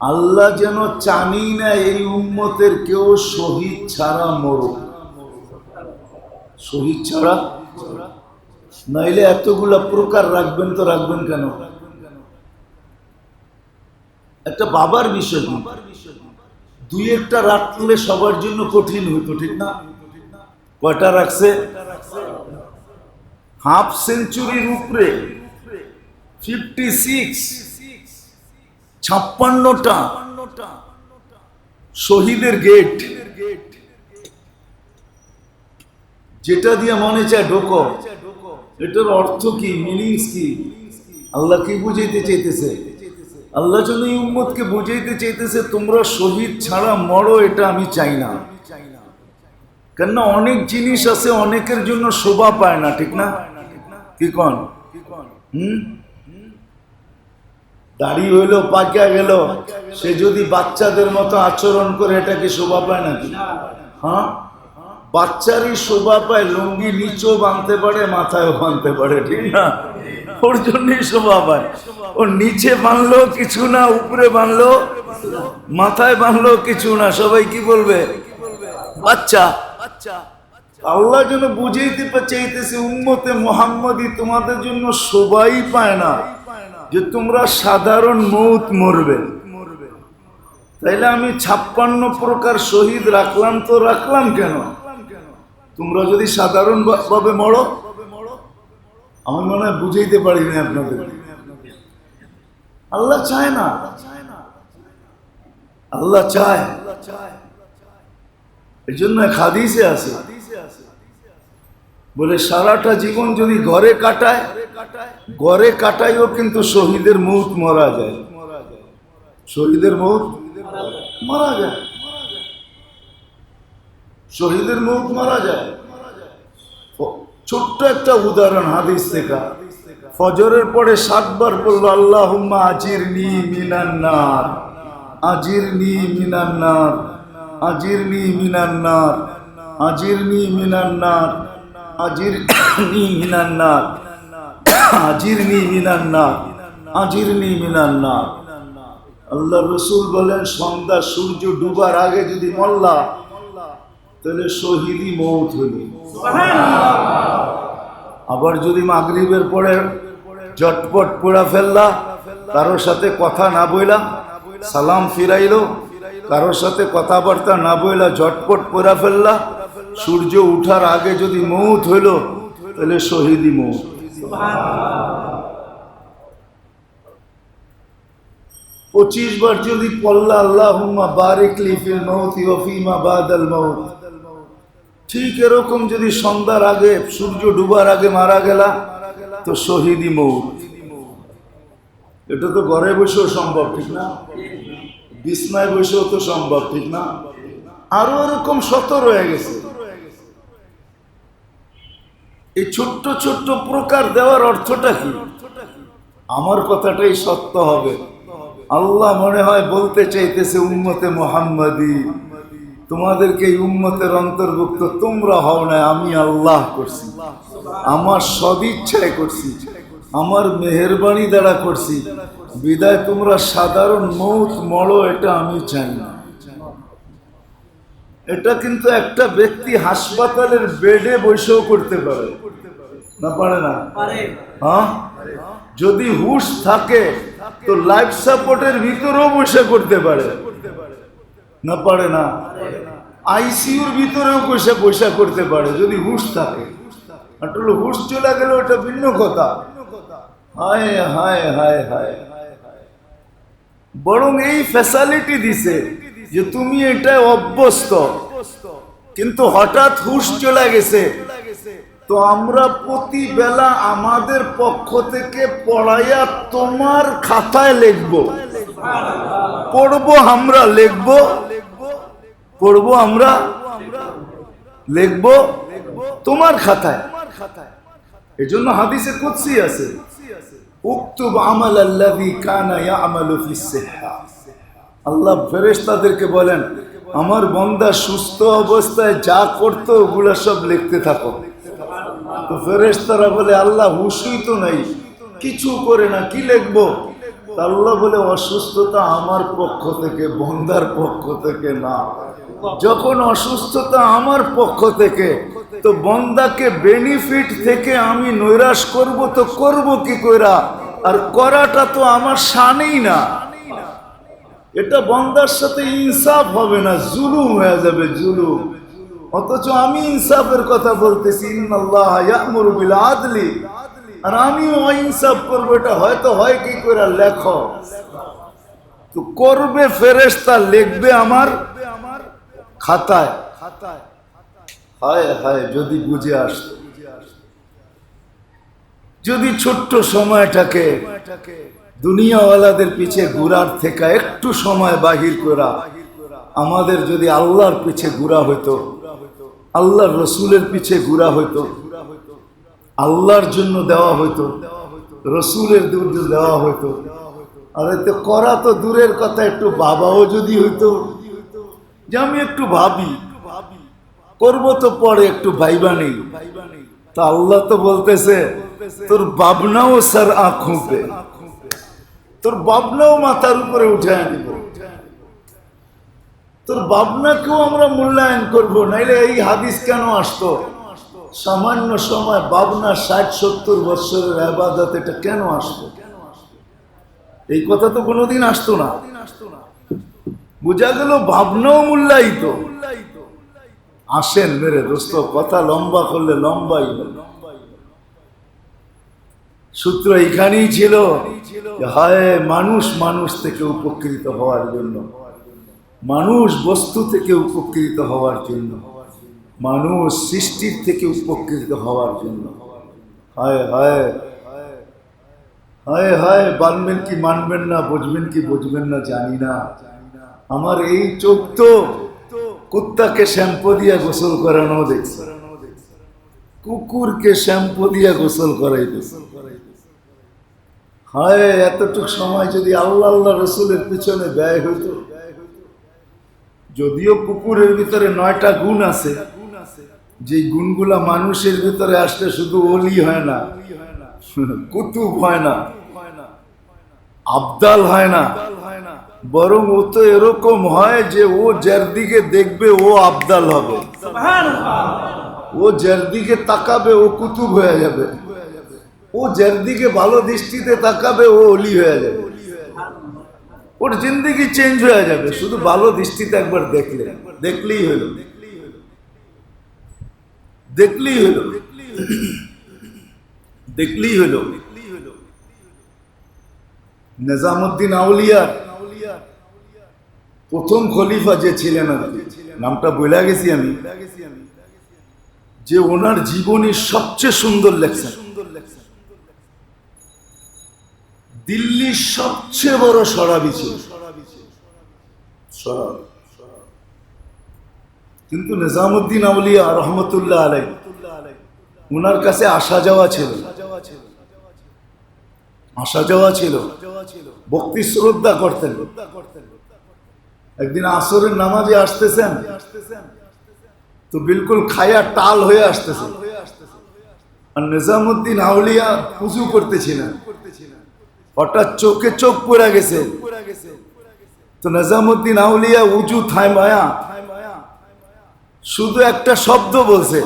আল্লাহ যেন চানি না এই উম্মতের কেউ শহীদ ছাড়া মরুক। শহীদ ছাড়া, নাইলে এতগুলা প্রকার রাখবেন তো রাখবেন কেন? একটা বাবার বিষয়, দুই একটা রাখলে সবার জন্য কঠিন হইতো, ঠিক না? কয়টা রাখছে? হাফ সেঞ্চুরির উপরে 56, 56টা শহীদের গেট, যেটা দিয়ে মনে চায় ঢোকো। এটার অর্থ কি, মিনিংস কি? আল্লাহ কি বুঝাইতে চাইতেছে? আল্লাহ যেন এই উম্মতকে বুঝাইতে চাইতেছে তোমরা শহীদ ছাড়া মরো, এটা আমি চাই না। কেননা অনেক জিনিস আছে অনেকের জন্য শোভা পায় না, ঠিক না? কি কন? দাড়ি হইলো পাকিয়া গেল, সে যদি বাচ্চাদের মতো আচরণ করে, এটা কি শোভা পায় নাকি? হ্যাঁ, বাচ্চারই শোভা পায়, লুঙ্গি নিচেও বাঁধতে পারে, মাথায়ও বাঁধতে পারে, ঠিক না? ওর জন্যই শোভা পায়। ও নিচে বাঁধলো কিছু না, উপরে বাঁধলো, মাথায় বাঁধলো কিছু না, সবাই কি বলবে? বাচ্চা। আল্লাহ যেন বুঝাইতে চাইতেছে উম্মতে মুহাম্মাদি তোমাদের জন্য শোভাই পায় না যে তোমরা সাধারণ মৌত মরবে। তাইলে আমি 56 প্রকার শহীদ রাখলাম, তো রাখলাম কেন? তোমরা যদি সাধারণ ভাবে মরো, আমি মনে হয় বুঝাইতে পারিনি আপনাদের। আল্লাহ চায় না, আল্লাহ চায়। এই জন্য হাদিসে আছে, বলে সারাটা জীবন যদি ঘরে কাটায়, ঘরে কাটাইও কিন্তু শহীদের মৌত মারা যায়। শহীদের মৌত মারা যায়, শহীদের মৌত মারা যায়। ছোট্ট একটা উদাহরণ হাদিস থেকে। ফজরের পরে 7 বার বলল আল্লাহুম্মা আজিরনি মিনান নার, আজিরনি মিনান নার, আজিরনি মিনান নার, আজিরনি মিনান নার, আজিরনি মিনান নার, আজিরনি মিনান নার, আজিরনি মিনান নার। আল্লাহ রসুল বলেন সন্ধ্যা সূর্য ডুবার আগে যদি মরলা তাহলে শহীদি মৌত হইল। আবার যদি মাগরিবের পরে জটপট পড়া ফেললা, কারোর সাথে কথা না বইলা, সালাম ফিরাইলো, কারোর সাথে কথাবার্তা না বইলা ঝটপট পড়া ফেললা, সূর্য উঠার আগে যদি মৌত হইল তাহলে শহীদি মৌত। 25 বার যদি পড়লা আল্লাহুম্মা বারিক লি ফিল মাউতি ওয়া ফিমা বাদাল মাউত, ঠিক এরকম যদি সন্ধ্যার আগে সূর্য ডুবার আগে মারা গেলা তো শহীদি মৌত। এটা তো ঘরে বসেও সম্ভব, ঠিক না? বিছনায় বসেও তো সম্ভব, ঠিক না? আরো এরকম শত রয়ে গেছে। এই ছোট্ট ছোট্ট প্রকার দেওয়ার অর্থটা কি? আমার কথাটাই সত্য হবে। আল্লাহ মনে হয় বলতে চাইতেছে উম্মতে মুহাম্মাদি, তোমাদেরকে এই উম্মতের অন্তর্ভুক্ত তোমরা হও না, আমি আল্লাহ করছি, আমার সদিচ্ছায় করছি, আমার মেহেরবানি দ্বারা করছি, বিদায় তোমরা সাধারণ মৌত মরো এটা আমি চাই না। এটা কিন্তু একটা ব্যক্তি হাসপাতালের বেডে বসেও করতে পারে না, পারে না? হ্যাঁ, যদি হুশ থাকে তো লাইফ সাপোর্টের ভিতরেও বসে করতে পারে না, পারে না? আইসিইউর ভিতরেও বসে বসে করতে পারে যদি হুশ থাকে। আসলে হুশ চলে গেলে ওটা ভিন্ন কথা। হায় হায় হায় হায়, বরং এই ফ্যাসিলিটি দিছে যে তুমি এটা অভ্যস্ত, কিন্তু হঠাৎ হুশ চলে গেছে তো আমরা প্রতি বেলা আমাদের পক্ষ থেকে পড়াইয়া তোমার খাতায় লিখবো, পড়বো আমরা, লিখবো, পড়বো আমরা, লিখবো তোমার খাতায়। এজন্য হাদিসে কুদসি আছে, উকতুব আমাল আল্লাযী কানা ইয়ামালু ফিস সিহহা। আল্লাহ ফেরেশতাদেরকে বলেন আমার বান্দা সুস্থ অবস্থায় যা করতো ওগুলা সব লিখতে থাকো। তো ফেরেশতারা বলে আল্লাহ হুশই তো নাই, কিছু করে না, কি লিখবো? আল্লাহ বলে অসুস্থতা আমার পক্ষ থেকে, বান্দার পক্ষ থেকে না। যখন অসুস্থতা আমার পক্ষ থেকে, তো বান্দাকে বেনিফিট থেকে আমি নৈরাশ করব, তো করব কি কইরা? আর করাটা তো আমার শানেই না। এটা বান্দার সাথে ইনসাফ হবে না, জুলুম হয়ে যাবে, জুলুম। অথচ আমি ইনসাফের কথা বলতেছি, ইন্নাল্লাহা ইয়া'মুরু বিল আদলি, আর আমি ইনসাফ করব। এটা হয়তো হয় কি করে? লেখো তো করবে ফেরেশতা, লিখবে আমার খাতায়। হায় হায়, যদি বুঝে আসতো, যদি ছোট্ট সময়টাকে দুনিয়াওয়ালাদের পিছে ঘুরার থেকে একটু সময় বাহির করা আমাদের যদি আল্লাহর পিছে ঘুরা হইতো, আল্লাহর রসুলের পিছে ঘুরা হইতো, আল্লাহর জন্য দেওয়া হইতো, রসুলের দুধ দেওয়া হইতো। আর এতে করা তো দূরের কথা, একটু বাবাও যদি হইতো যে আমি একটু ভাবি, করবো তো পরে, একটু ভাইবা নেই। তা আল্লাহ তো বলতেছে তোর বাবনাও স্যার আঁখোঁ পে, তোর বাবনাও মাথার উপরে উঠে আনব, তোর বাবনাকেও আমরা মূল্যায়ন করবো। নাইলে এই হাদিস কেন আসতো? সামান্য সময় বাবনা 60-70 বছরের ইবাদত, এটা কেন আসতো? এই কথা তো কোনোদিন আসতো না। বোঝা গেল ভাবনাও মূল্যায়িত। আসেন মেরে দোস্ত, কথা লম্বা করলে লম্বাই হল। সূত্র এখানেই ছিল, হায় মানুষ মানুষ থেকে উপকৃত হওয়ার জন্য, মানুষ বস্তু থেকে উপকৃত হওয়ার জন্য, মানুষ সৃষ্টির থেকে উপকৃত হওয়ার জন্য। হায় হায় হায় হায়, মানবেন কি মানবেন না, বুঝবেন কি বুঝবেন না জানি না। আমার এই চোখ তো কুত্তাকে শ্যাম্পু দিয়ে গোসল করানো দেখছে, কুকুরকে শ্যাম্পু দিয়ে গোসল করাইতেছে। হায়, এতটুক সময় যদি আল্লাহ আল্লাহ রসুলের পিছনে ব্যয় হইতো। যদিও কুকুরের ভিতরে 9টা গুণ আছে, যে গুণগুলা মানুষের ভিতরে আসলে শুধু ওলি হয় না, কুতুব হয় না, আবদাল হয় না, বরং ও তো এরকম হয় যে ও যার দিকে দেখবে ও আবদাল হবে, ও যার দিকে তাকাবে ও কুতুব হয়ে যাবে, ও যার দিকে ভালো দৃষ্টিতে তাকাবে ও অলি হয়ে যাবে, ওর জিন্দেগি চেঞ্জ হয়ে যাবে শুধু ভালো দৃষ্টিতে একবার দেখলেই হলো, দেখলেই হলো। নিজামুদ্দিন আউলিয়ার প্রথম খলিফা যে ছিলেন, নামটা বলে গেছি আমি, যে ওনার জীবনী সবচেয়ে সুন্দর লেখছেন, দিল্লির সবচেয়ে বড় শরাবি ছিল, কিন্তু নিজামুদ্দিন আউলিয়া রহমতুল্লাহ আলাই ওনার কাছে আসা যাওয়া ছিল, ভক্তি শ্রদ্ধা করতেন। একদিন আসরের নামাজে আসতেছেন তো বিলকুল খায়া টাল হয়ে আসতেছেন, আর নিজামুদ্দিন আউলিয়া উযু করতেছিলেন, হঠাৎ চোখে চোখ পড়ে গেছে, তো নিজামুদ্দিন আউলিয়া উযু থামায়া শুধু একটা শব্দ বলছে,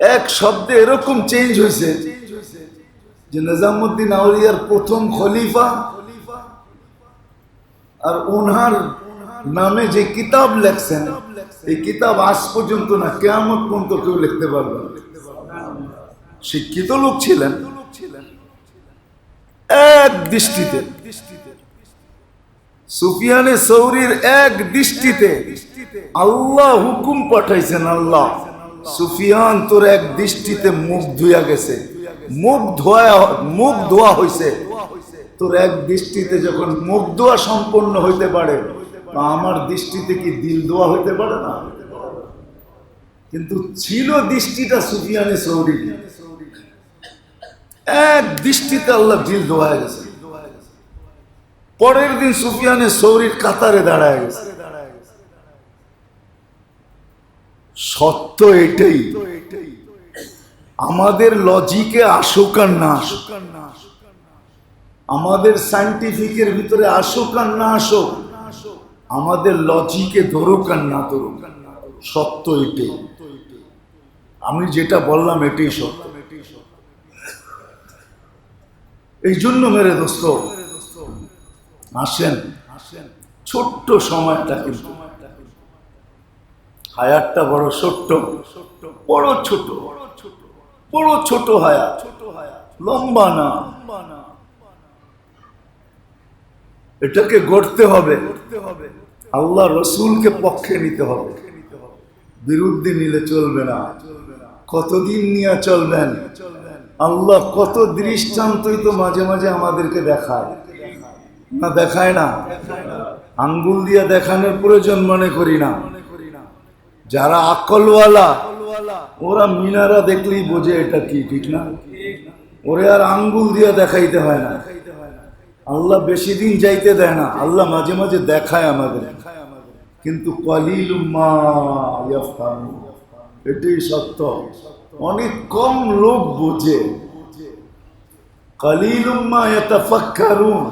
এক শব্দে এরকম চেঞ্জ হয়েছে যে নিজামুদ্দিন আউলিয়ার প্রথম খলিফা আর ওনার নামে যে কিতাব লেখছেন, এই কিতাব আজ পর্যন্ত না, কিয়ামত পর্যন্ত কেউ লিখতে পারবে না। শিক্ষিত লোক ছিলেন, এক দৃষ্টিতে সুফিয়ানে সৌরির এক দৃষ্টিতে আল্লাহ হুকুম পাঠাইছেন, আল্লাহ সুফিয়ান তোর এক দৃষ্টিতে মুখ ধুইয়া গেছে, মুখ ধোয়া হয়েছে, তোর এক দৃষ্টিতে যখন মুখ ধোয়া সম্পন্ন হইতে পারে, আমার দৃষ্টিতে কি দিল ধোয়া হইতে পারে না? কিন্তু ছিল দৃষ্টিটা সুফিয়ানে সৌরি, এক দৃষ্টিতে আল্লাহ দিল ধোয়া গেছে। পরের দিন সুফিয়ানে সৌরির কাতারে দাঁড়ায় গেছে। সত্য এটাই, আমাদের লজিকে আসুক আর না আসুক, আমাদের সায়েন্টিফিকের ভিতরে আসুক আর না আসুক, আমাদের লজিকে ধরুক আর না ধরুক, সত্য এটাই। আমি যেটা বললাম এটাই সত্য। এই জন্য মেরে দোস্ত আসেন, ছোট্ট সময়টা, কিন্তু হায়াতটা বড় ছোট্ট, বড় ছোট হায়াত, লম্বা না। এটাকে গড়তে হবে, আল্লাহ রসুলকে পক্ষে নিতে হবে, বিরুদ্ধে নিলে চলবে না। কতদিন নিয়ে চলবেন? আল্লাহ কত দৃষ্টান্তই তো মাঝে মাঝে আমাদেরকে দেখায় না, দেখায় না? আঙ্গুল দিয়ে দেখানোর প্রয়োজন মনে করি না। যারা আকলওয়ালা ওরা মিনারা দেখলেই বোঝে এটা কি, ঠিক না? ওরে আর আঙ্গুল দিয়ে দেখাইতে হয় না। আল্লাহ বেশি দিন যাইতে দেয় না, আল্লাহ মাঝে মাঝে দেখায় আমাদের, কিন্তু কলিলুম মা ইয়াফকাহুন, এটাই সত্য। অনেক কম লোক বোঝে। কলিলুম মা ইয়াতাফাক্কারুন,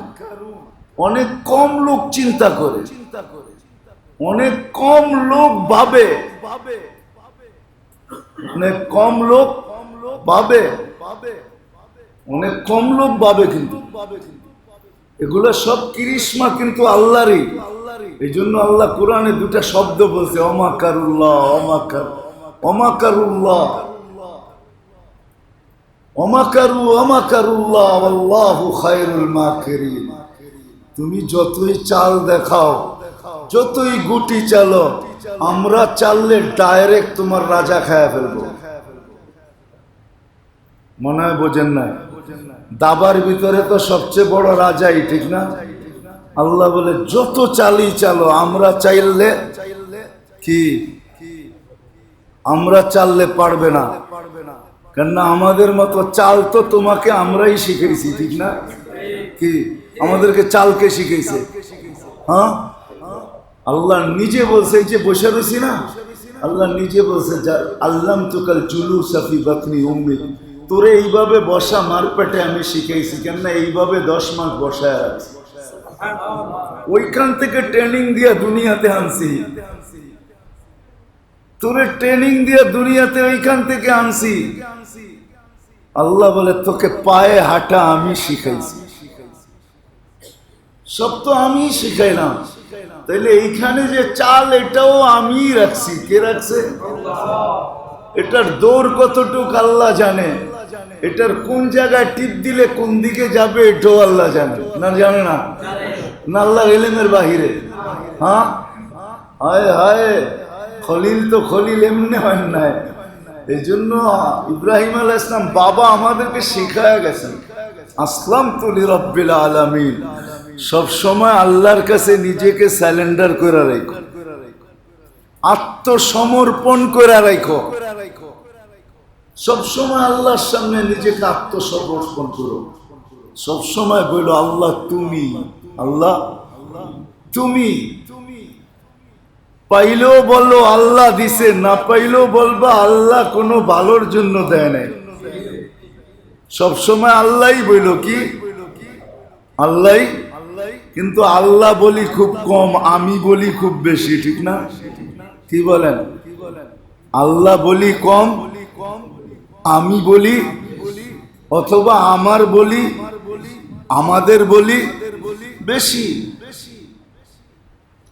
অনেক কম লোক চিন্তা করে, অনেক কম লোক ভাবে, অনেক কম লোক ভাবে, অনেক কম লোক ভাবে, কিন্তু এগুলো সব করিশ্মা কিন্তু আল্লাহরই। এই জন্য আল্লাহ কোরআনে দুটা শব্দ বলছে, অমাকারুল্লাহ, অমাকারুল্লাহ, অমাকারুল্লাহ আল্লাহু খায়রুল মাকিরিন। তুমি যতই চাল দেখাও, যতই গুটি চালো, আমরা চাললে ডাইরেক্ট তোমার রাজা খায়া ফেলবো। মনে হয় বোঝেন না? দাবার ভিতরে তো সবচেয়ে বড় রাজাই, ঠিক না? আল্লাহ বলে যত চালি চালো, আমরা চাইলে কি, আমরা চাললে পারবে না, কেননা আমাদের মতো চাল তো তোমাকে আমরাই শিখেছি, ঠিক না? কি আমাদেরকে চালকে শিখেছে? হ্যাঁ, আল্লাহ নিজে বলছে, যে বসে রয়েছি না, আল্লাহ নিজে বলছে, আল্লাম তুকাল জুলুসা ফি বাতনি উম্মিক, তোরে এইভাবে বসা মার পেটে আমি শিখাইছি, কেননা এইভাবে 10 মাস বসায় আছে। ওইখান থেকে ট্রেনিং দিয়া দুনিয়াতে আনছি, তোরে ট্রেনিং দিয়া দুনিয়াতে ওইখান থেকে আনছি। আল্লাহ বলে তোকে পায়ে হাঁটা আমি শিখাইছি, সব তো আমি শিখাইলাম। তাইলে এইখানে যে চাল এটাও আমি রাখছি, কে রাখছে? এটার দৌড় কতটুক আল্লাহ জানে, এটার কোন জায়গায় টিপ দিলে কোন দিকে যাবে এটাও আল্লাহ জানে না, জানে না? না আল্লাহ ইলমের বাহিরে? হ্যাঁ, হায় হায়, খলিল তো খলিল এমনি হয় নাই। এই জন্য ইব্রাহিম আলাইহিস সালাম বাবা আমাদেরকে শিখায় গেছেন, আসলাম তুলি রব্বিল আলামিন, সব সময় আল্লাহর কাছে নিজেকে স্যালেন্ডার করে রাখো, আত্মসমর্পণ করে রাখো, সব সময় আল্লাহর সামনে নিজেকে আত্মসমর্পণ করো। সব সময় বলো আল্লাহ তুমি, আল্লাহ তুমি। পাইলেও বললো আল্লাহ দিছে, না পাইলেও বলবা আল্লাহ কোনো ভালোর জন্য দেয় নাই। সব সময় আল্লাহই বইলো, কি আল্লাহ, কিন্তু আল্লাহ বলি খুব কম, আমি বলি খুব বেশি, ঠিক না? কি বলেন? আল্লাহ বলি কম, আমি বলি অথবা আমার বলি, আমাদের বলি বেশি।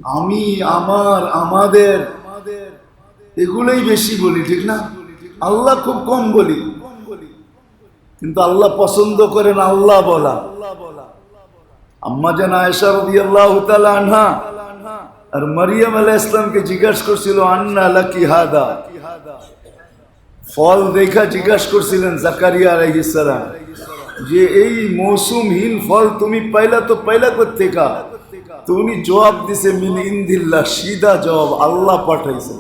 আমি, আমার, আমাদের এগুলোই বেশি বলি, ঠিক না? আল্লাহ খুব কম বলি, কিন্তু আল্লাহ পছন্দ করেন আল্লাহ বলা। আম্মা জান আয়েশা রাদিয়াল্লাহু তাআলা আনহা আর মারিয়াম আলাইহিস সালামকে জিজ্ঞাসা করছিল, আন্না লাকি হাদা, ফল দেখা জিজ্ঞাসা করছিলেন জাকারিয়া আলাইহিস সালাম, যে এই মৌসুমহীন ফল তুমি পাইলা তো পাইলা কোত্থেকা? তো উনি জবাব দিছে, মিন ইনদিল্লাহ, সিধা জবাব, আল্লাহ পাঠাইছে।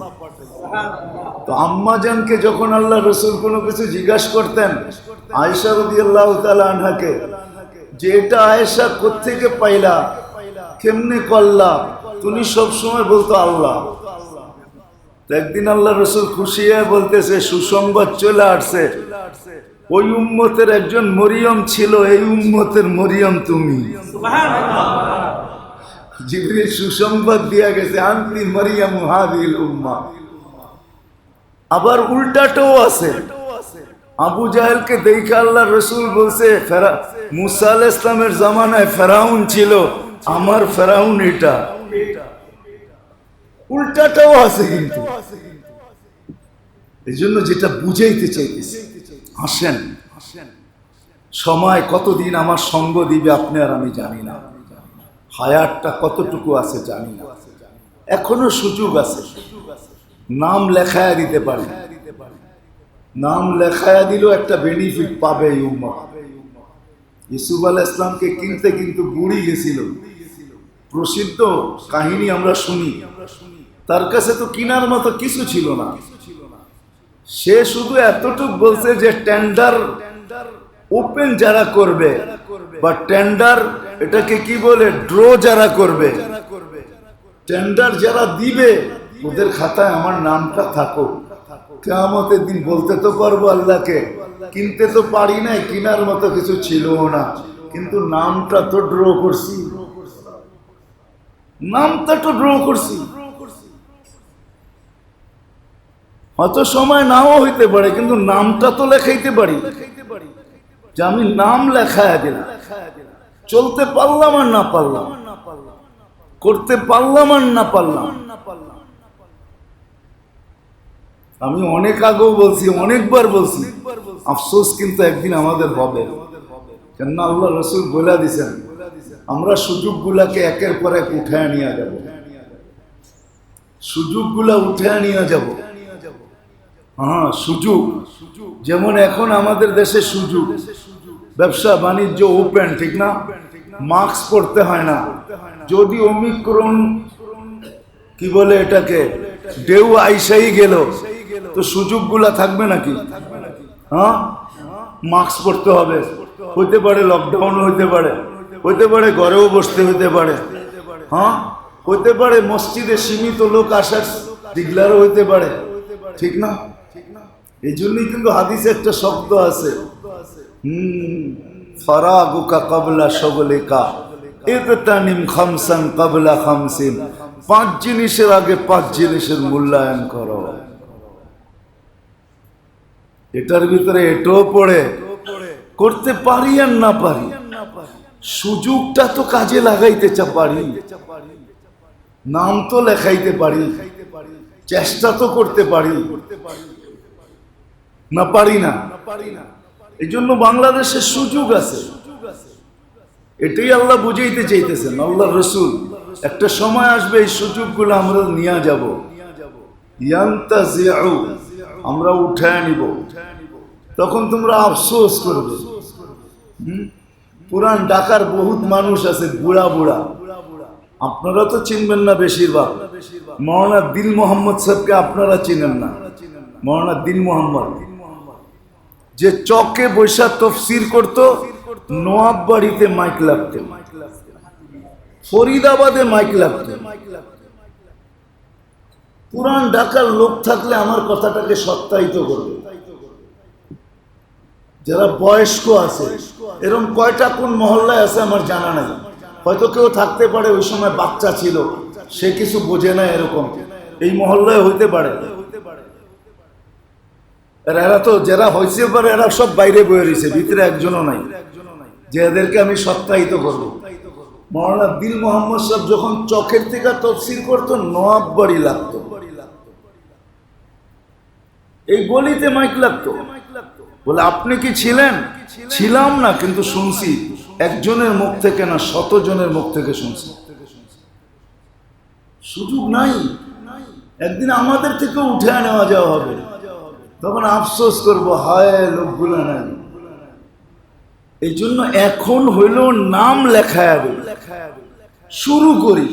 তো আম্মা জানকে যখন আল্লাহ রসুল কোনো কিছু জিজ্ঞাসা করতেন আয়েশা রাদিয়াল্লাহু তাআলা আনহাকে, যে এটা আয়েশা কোত্থেকে পাইলা, কেমনে করলা, তুমি সবসময় বলতো আল্লাহ। একদিন আল্লাহ রসুল খুশি হয়ে বলতেছে, সুসংবাদ চলে আসছে, ওই উম্মতের একজন মরিয়ম ছিল, এই উম্মতের মরিয়ম তুমি। জিবরিল সুসংবাদ দিয়া গেছে, আনতি মারিয়াম হাদিল উম্মাহ। আবার উল্টাটাও আছে, আবু জাহেলকে দেখে আল্লাহ রসুল বলছে, মুসা আলাইহিস সালামের জামানায় ফেরাউন ছিল, আমার ফেরাউন এটা। উল্টাটাও আছে। কিন্তু এই জন্য যেটা বুঝাইতে চাইতেছি, আসেন, সময় কতদিন আমার সঙ্গ দিবে আপনি আর আমি জানি না, হায়াতটা কতটুকু আছে জানি না, এখনো সুযোগ আছে। নাম লেখায়া দিতে পারে, নাম লেখায়া দিলেও একটা বেনিফিট পাবে এই উম্মাহ। ইউসুফ আলাইহিস সালামকে কিনতে কিন্তু বুড়ি গেছিল, প্রসিদ্ধ কাহিনী আমরা শুনি। তার কাছে তো কিনার মতো কিছু ছিল না, সে শুধু এতটুকু বলছে যে টেন্ডার ওপেন যারা করবে, বা টেন্ডার এটাকে কি বলে, ড্র যারা করবে, টেন্ডার যারা দিবে ওদের খাতায় আমার নামটা থাকো, কিয়ামতের দিন বলতে তো পারবো আল্লাহকে, কিনতে তো পারি নাই, কিনার মতো কিছু ছিল না, কিন্তু নামটা তো ড্র করছি, নামটা তো ড্র করছি। হয়তো সময় নাও হইতে পারে, কিন্তু নামটা তো লেখাইতে পারি, যে আমি নাম লেখায় দিলাম। চলতে পারলাম আর না পারলাম, করতে পারলাম আর না পারলাম। আমি অনেক আগেও বলছি, অনেকবার বলছি, আফসোস কিন্তু একদিন আমাদের হবে। কেননা আল্লাহ রসুল বলে দিয়েছেন, আমরা সুযোগগুলাকে একের পর এক উঠায় নিয়ে যাব, সুযোগগুলা উঠায় নিয়ে যাব। হ্যাঁ, সুযোগ যেমন এখন আমাদের দেশে সুযোগ, ব্যবসা বাণিজ্য ওপেন, ঠিক না? মাস্ক পরতে হয় না। যদি ওমিক্রন কি বলে এটাকে, ঢেউ আইসাই গেল, তো সুযোগগুলা থাকবে নাকি? হ্যাঁ, মাস্ক পরতে হবে, হইতে পারে লকডাউন হইতে পারে, হইতে পারে ঘরেও বসতে হইতে পারে, হ্যাঁ হইতে পারে মসজিদে সীমিত লোক আসার টিগলারও হইতে পারে, ঠিক না? এই জন্যই কিন্তু হাদিসে একটা শব্দ আছে, ফারাগুকা ক্বাবলা শুগলিকা ইগতানিম খামসান ক্বাবলা খামসিন। 5 জিনিসের আগে 5 জিনিসের মূল্যায়ন করো। এটার ভিতরে এটাও পড়ে, করতে পারি আর না পারি, সুযোগটা তো কাজে লাগাইতে পারি, নাম তো লেখাইতে পারি, চেষ্টা তো করতে পারি, না পারি না? এই জন্য বাংলাদেশের সুযোগ আছে, এটাই আল্লাহ বুঝাইতে চাইতেছেন। আল্লাহ রসুল একটা সময় আসবে এই সুযোগগুলো আমরা নিয়ে যাব, ইয়ান্তাজিউ, আমরা উঠায় নিব, তখন তোমরা আফসোস করবে। পুরান ঢাকার বহুত মানুষ আছে বুড়া বুড়া, আপনারা তো চিনবেন না বেশিরভাগ। মৌলানা দিল মোহাম্মদ সাহেবকে আপনারা চিনেন না। মৌলানা দিল মোহাম্মদ যে চকে বৈশা তফসির করতো, নোয়াব বাড়িতে মাইক লাগতো, ফরিদাবাদে মাইক লাগতো। পুরান ঢাকার লোক থাকলে আমার কথাটাকে সত্যায়িত করবে। যারা বয়স্ক আছে, এরকম কয়টা কোন মহল্লায় আছে আমার জানা নাই, হয়তো কেউ থাকতে পারে ওই সময় বাচ্চা ছিল, সে কিছু বোঝে না, এরকম এই মহল্লায় হইতে পারে। এরা তো যারা হয়েছে পারে এরা সব বাইরে বয়ে রয়েছে, ভিতরে একজনও নাই যে এদেরকে আমি সত্যায়িত করব। মৌলানা দিল মোহাম্মদ সাহেব যখন চকের থেকে তফসির করতো, নওয়াব বাড়ি লাগতো, এই গলিতে মাইক লাগতো। বলে আপনি কি ছিলেন? ছিলাম না, কিন্তু শুনছি, একজনের মুখ থেকে না, 100 জনের মুখ থেকে শুনছি। সুযোগ নাই, একদিন আমাদের থেকে উঠে নেওয়া যাওয়া হবে, তখন আফসোস করবো, হায় লোকগুলো নাই। এই জন্য এখন হইল নাম লেখায় শুরু করি,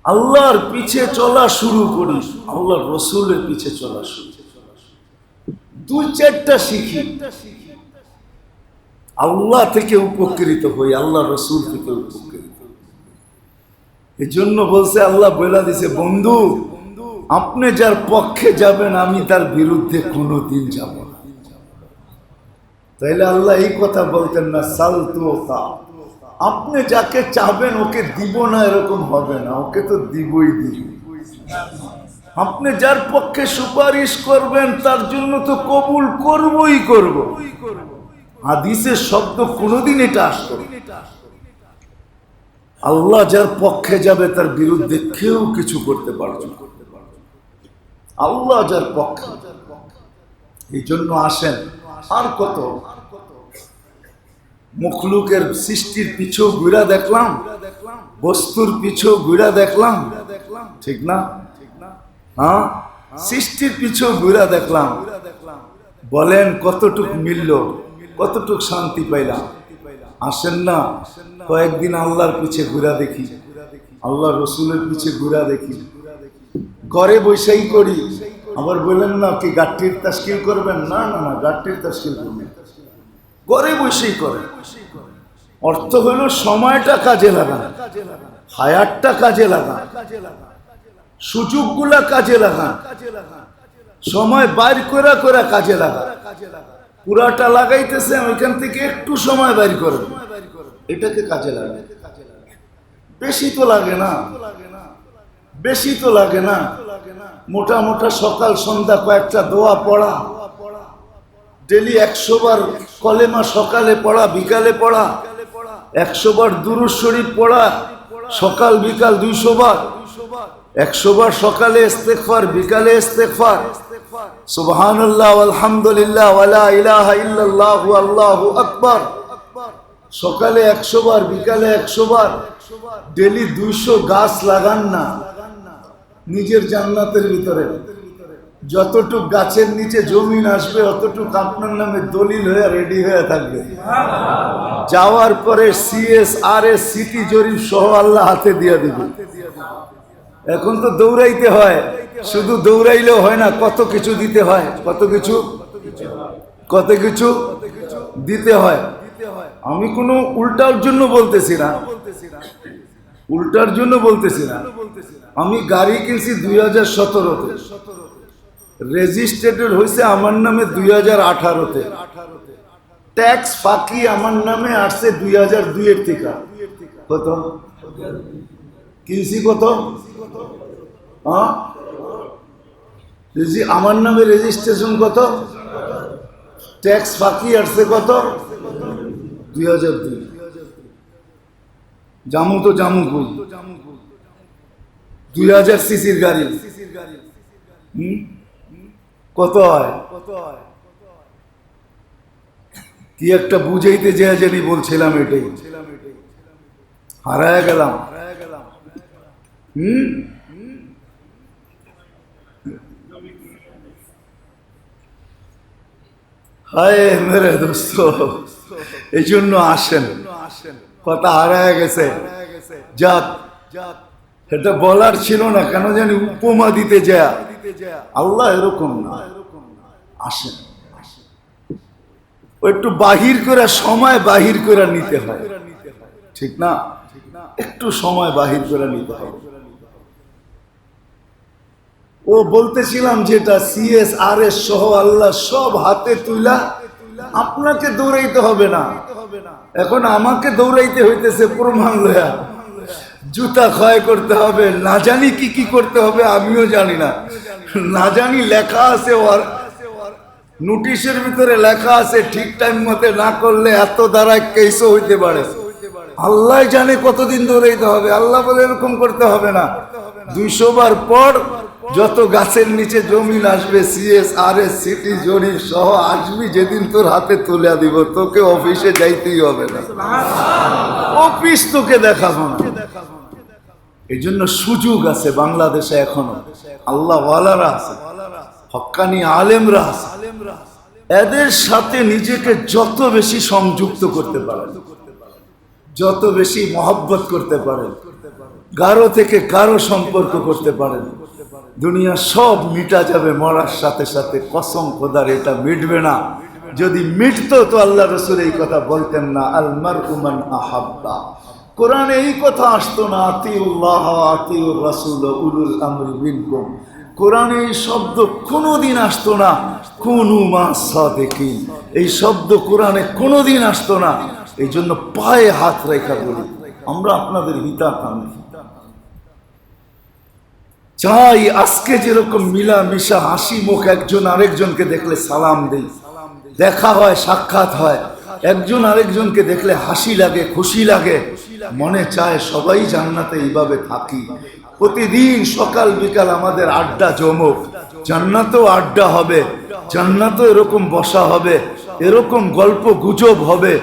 আল্লাহর পিছে চলা শুরু করি, আল্লাহর রসুলের পিছে চলা শুরু, 2-4টা শিখি, আল্লাহ থেকে উপকৃত হই, আল্লাহ রসুল থেকে উপকৃত। এই জন্য বলছে, আল্লাহ বলে দিছে, বন্ধু আপনি যার পক্ষে যাবেন আমি তার বিরুদ্ধে কোনোদিন যাব না। তাইলে আল্লাহ এই কথা বলতেন না, সালতুকা, আপনি যাকে চাবেন ওকে দিব না এরকম হবে না, ওকে তো দিবই দিব। আপনি যার পক্ষে সুপারিশ করবেন তার জন্য তো কবুল করবই করব। হাদিসের শব্দ কোনোদিন এটা আসতো না। আল্লাহ যার পক্ষে যাবে তার বিরুদ্ধে কেউ কিছু করতে পারবে না, আল্লাহ যার পক্ষে। এই জন্য আসেন, আর কত মখলুকের সৃষ্টির পিছু ঘুরা দেখলাম, বস্তুর পিছু ঘুরা দেখলাম, ঠিক না? হ্যাঁ, সৃষ্টির পিছু ঘুরা দেখলাম, বলেন কতটুক মিলল, কতটুক শান্তি পাইলাম? আসেন না কয়েকদিন আল্লাহর পিছে ঘুরা দেখি, আল্লাহ রসুলের পিছে ঘুরা দেখি। ঘরে বৈশাই করি, আবার বললেন না কি গাঠটির তাশকিল করবেন? না না না, গাঠটির তাশকিল করবেন, ঘরে বৈশাই করেন। অর্থ হইল সময়টা কাজে লাগান, হায়াতটা কাজে লাগান, সুযোগগুলা কাজে লাগান, সময় বাইর করে করে কাজে লাগান। পুরাটা লাগাইতেছে, ওইখান থেকে একটু সময় বাইর করেন, এটাকে কাজে লাগান। বেশি তো লাগে না, বেশি তো লাগে না, মোটা মোটা সকাল সন্ধ্যা কয়েকটা দোয়া পড়া, ডেলি 100 বার কলেমা সকালে পড়া, বিকালে পড়া, 100 বার দুরূদ শরীফ পড়া, সকাল বিকাল 200 বার, 100 বার সকালে ইস্তেগফার, বিকালে ইস্তেগফার, সুবহানাল্লাহ আলহামদুলিল্লাহ ওয়ালা ইলাহা ইল্লাল্লাহ আল্লাহু আকবার, সকালে 100 বার, বিকালে 100 বার, ডেলি 200 গাছ লাগান না নিজের জান্নাতের ভিতরে। যতটুক গাছের নিচে জমিন আসবে অতটুক আপনার নামে দলিল হয়ে রেডি হয়ে থাকবে। যাওয়ার পরে CSRS সিটি জরিপ সহ আল্লাহ হাতে দিয়ে দিবে। এখন তো দৌড়াইতে হয়, শুধু দৌড়াইলেও হয় না, কত কিছু দিতে হয়, কত কিছু দিতে হয়। আমি কোনো উল্টার জন্য বলতেছি না, উল্টার জন্য বলতেছি না, আমি গাড়ি কিনছি 2017-তে, রেজিস্ট্রেটেড হয়েছে আমার নামে 2018-তে, ট্যাক্স ফাঁকি আমার নামে আসছে 2002-এর থেকে। কত কিনছি? কত? হ্যাঁ, আমার নামে রেজিস্ট্রেশন কত, ট্যাক্স ফাঁকি আসছে কত? 2002। জামু তো জামু কই, 2000 সিসির গাড়ি কত হয়? কি একটা বুঝাইতে যে জানি বলছিলাম, এটাই হারায় গেলাম। হায় মেরে দোস্ত, এই জন্য আসেন, কথা হারায় গেছে। যাক, এটা বলার ছিল না, কেন জানি উপমা দিতে যা। আল্লাহ এরকম না, আসেন একটু বাহির করে, সময় বাহির করে নিতে হয়, ঠিক না? একটু সময় বাহির করে নিতে হবে। ও বলতেছিলাম যেটা CSRS সহ আল্লাহ সব হাতে তুলা, আপনাকে দৌড়াইতে হবে না, এখন আমাকে দৌড়াইতে হইতেছে প্রমাণ লয়া। জুতা ক্ষয় করতে হবে, না জানি কি কি করতে হবে, আমিও জানি না, না জানি লেখা আছে, নোটিশের ভিতরে লেখা আছে ঠিক টাইম মতে না করলে এত দ্বারা কেসও হইতে পারে। আল্লাহ জানে কতদিন দৌড়াইতে হবে। আল্লাহ বলে এরকম করতে হবে না, 200 বার পর যত গাছের নিচে জমিন আসবে, CSRS সিটি জরিপ সহ আসবি, যেদিন তোর হাতে তুলে দিব, তোকে অফিসে যাইতেই হবে না, অফিস তোকে দেখাবো না। এই জন্য সুযোগ আছে বাংলাদেশে এখনো, আল্লাহ ওয়ালারা আছে, হক্কানি আলেমরা আছে, এদের সাথে নিজেকে যত বেশি সংযুক্ত করতে পারেন, যত বেশি মহব্বত করতে পারেন, গাঢ় থেকে গাঢ় সম্পর্ক করতে পারেন, দুনিয়া সব মিটা যাবে মরার সাথে সাথে। কসম খোদার এটা মিটবে না, যদি মিটতো তো আল্লাহ রাসূল এই কথা বলতেন না, আল মারউ মান আহাব্বা। কোরআনে এই কথা আসতো না, আতিউল্লাহ আতিউর রাসূল উলুল আমরি মিনকুম। কোরআনে এই শব্দ কোনোদিন আসতো না, কুনু মা সাদিকিন, এই শব্দ কোরআনে কোনোদিন আসতো না। এই জন্য পায়ে হাত রেখা বলি, আমরা আপনাদের হিতাকাঙ্ক্ষী চাই। আজকে যেরকম মিলা মিশা হাসি মুখ, একজন আরেকজনকে দেখলে সালাম দেই, দেখা হয়, সাক্ষাৎ হয়, একজন আরেকজনকে দেখলে হাসি লাগে, খুশি লাগে, মনে চায় সবাই জান্নাতে এইভাবে থাকি। প্রতিদিন সকাল বিকাল আমাদের আড্ডা জমুক, জান্নাতেও আড্ডা হবে, জান্নাতেও এরকম বসা হবে, এরকম গল্প গুজব হবে।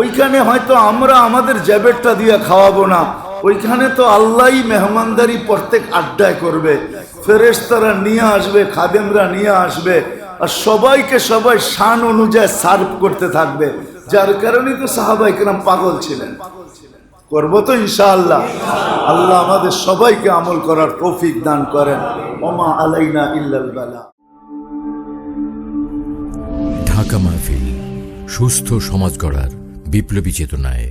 ওইখানে হয়তো আমরা আমাদের জ্যাবেরটা দিয়ে খাওয়াবো না, ওইখানে তো আল্লাহই মেহমানদারি প্রত্যেক আড্ডায় করবে, ফেরেশতারা নিয়ে আসবে, খাদেমরা নিয়ে আসবে, আর সবাইকে সবাই শান অনুযায়ী সার্ভ করতে থাকবে। যার কারণেই তো সাহাবায়ে কেরাম পাগল ছিলেন। করবো তো ইনশাআল্লাহ। আল্লাহ আমাদের সবাইকে আমল করার তৌফিক দান করেন। ওমা আলাইনা ইল্লাল বালা। ঢাকা মাহফিল, সুস্থ সমাজ গড়ার বিপ্লবী চেতনায়।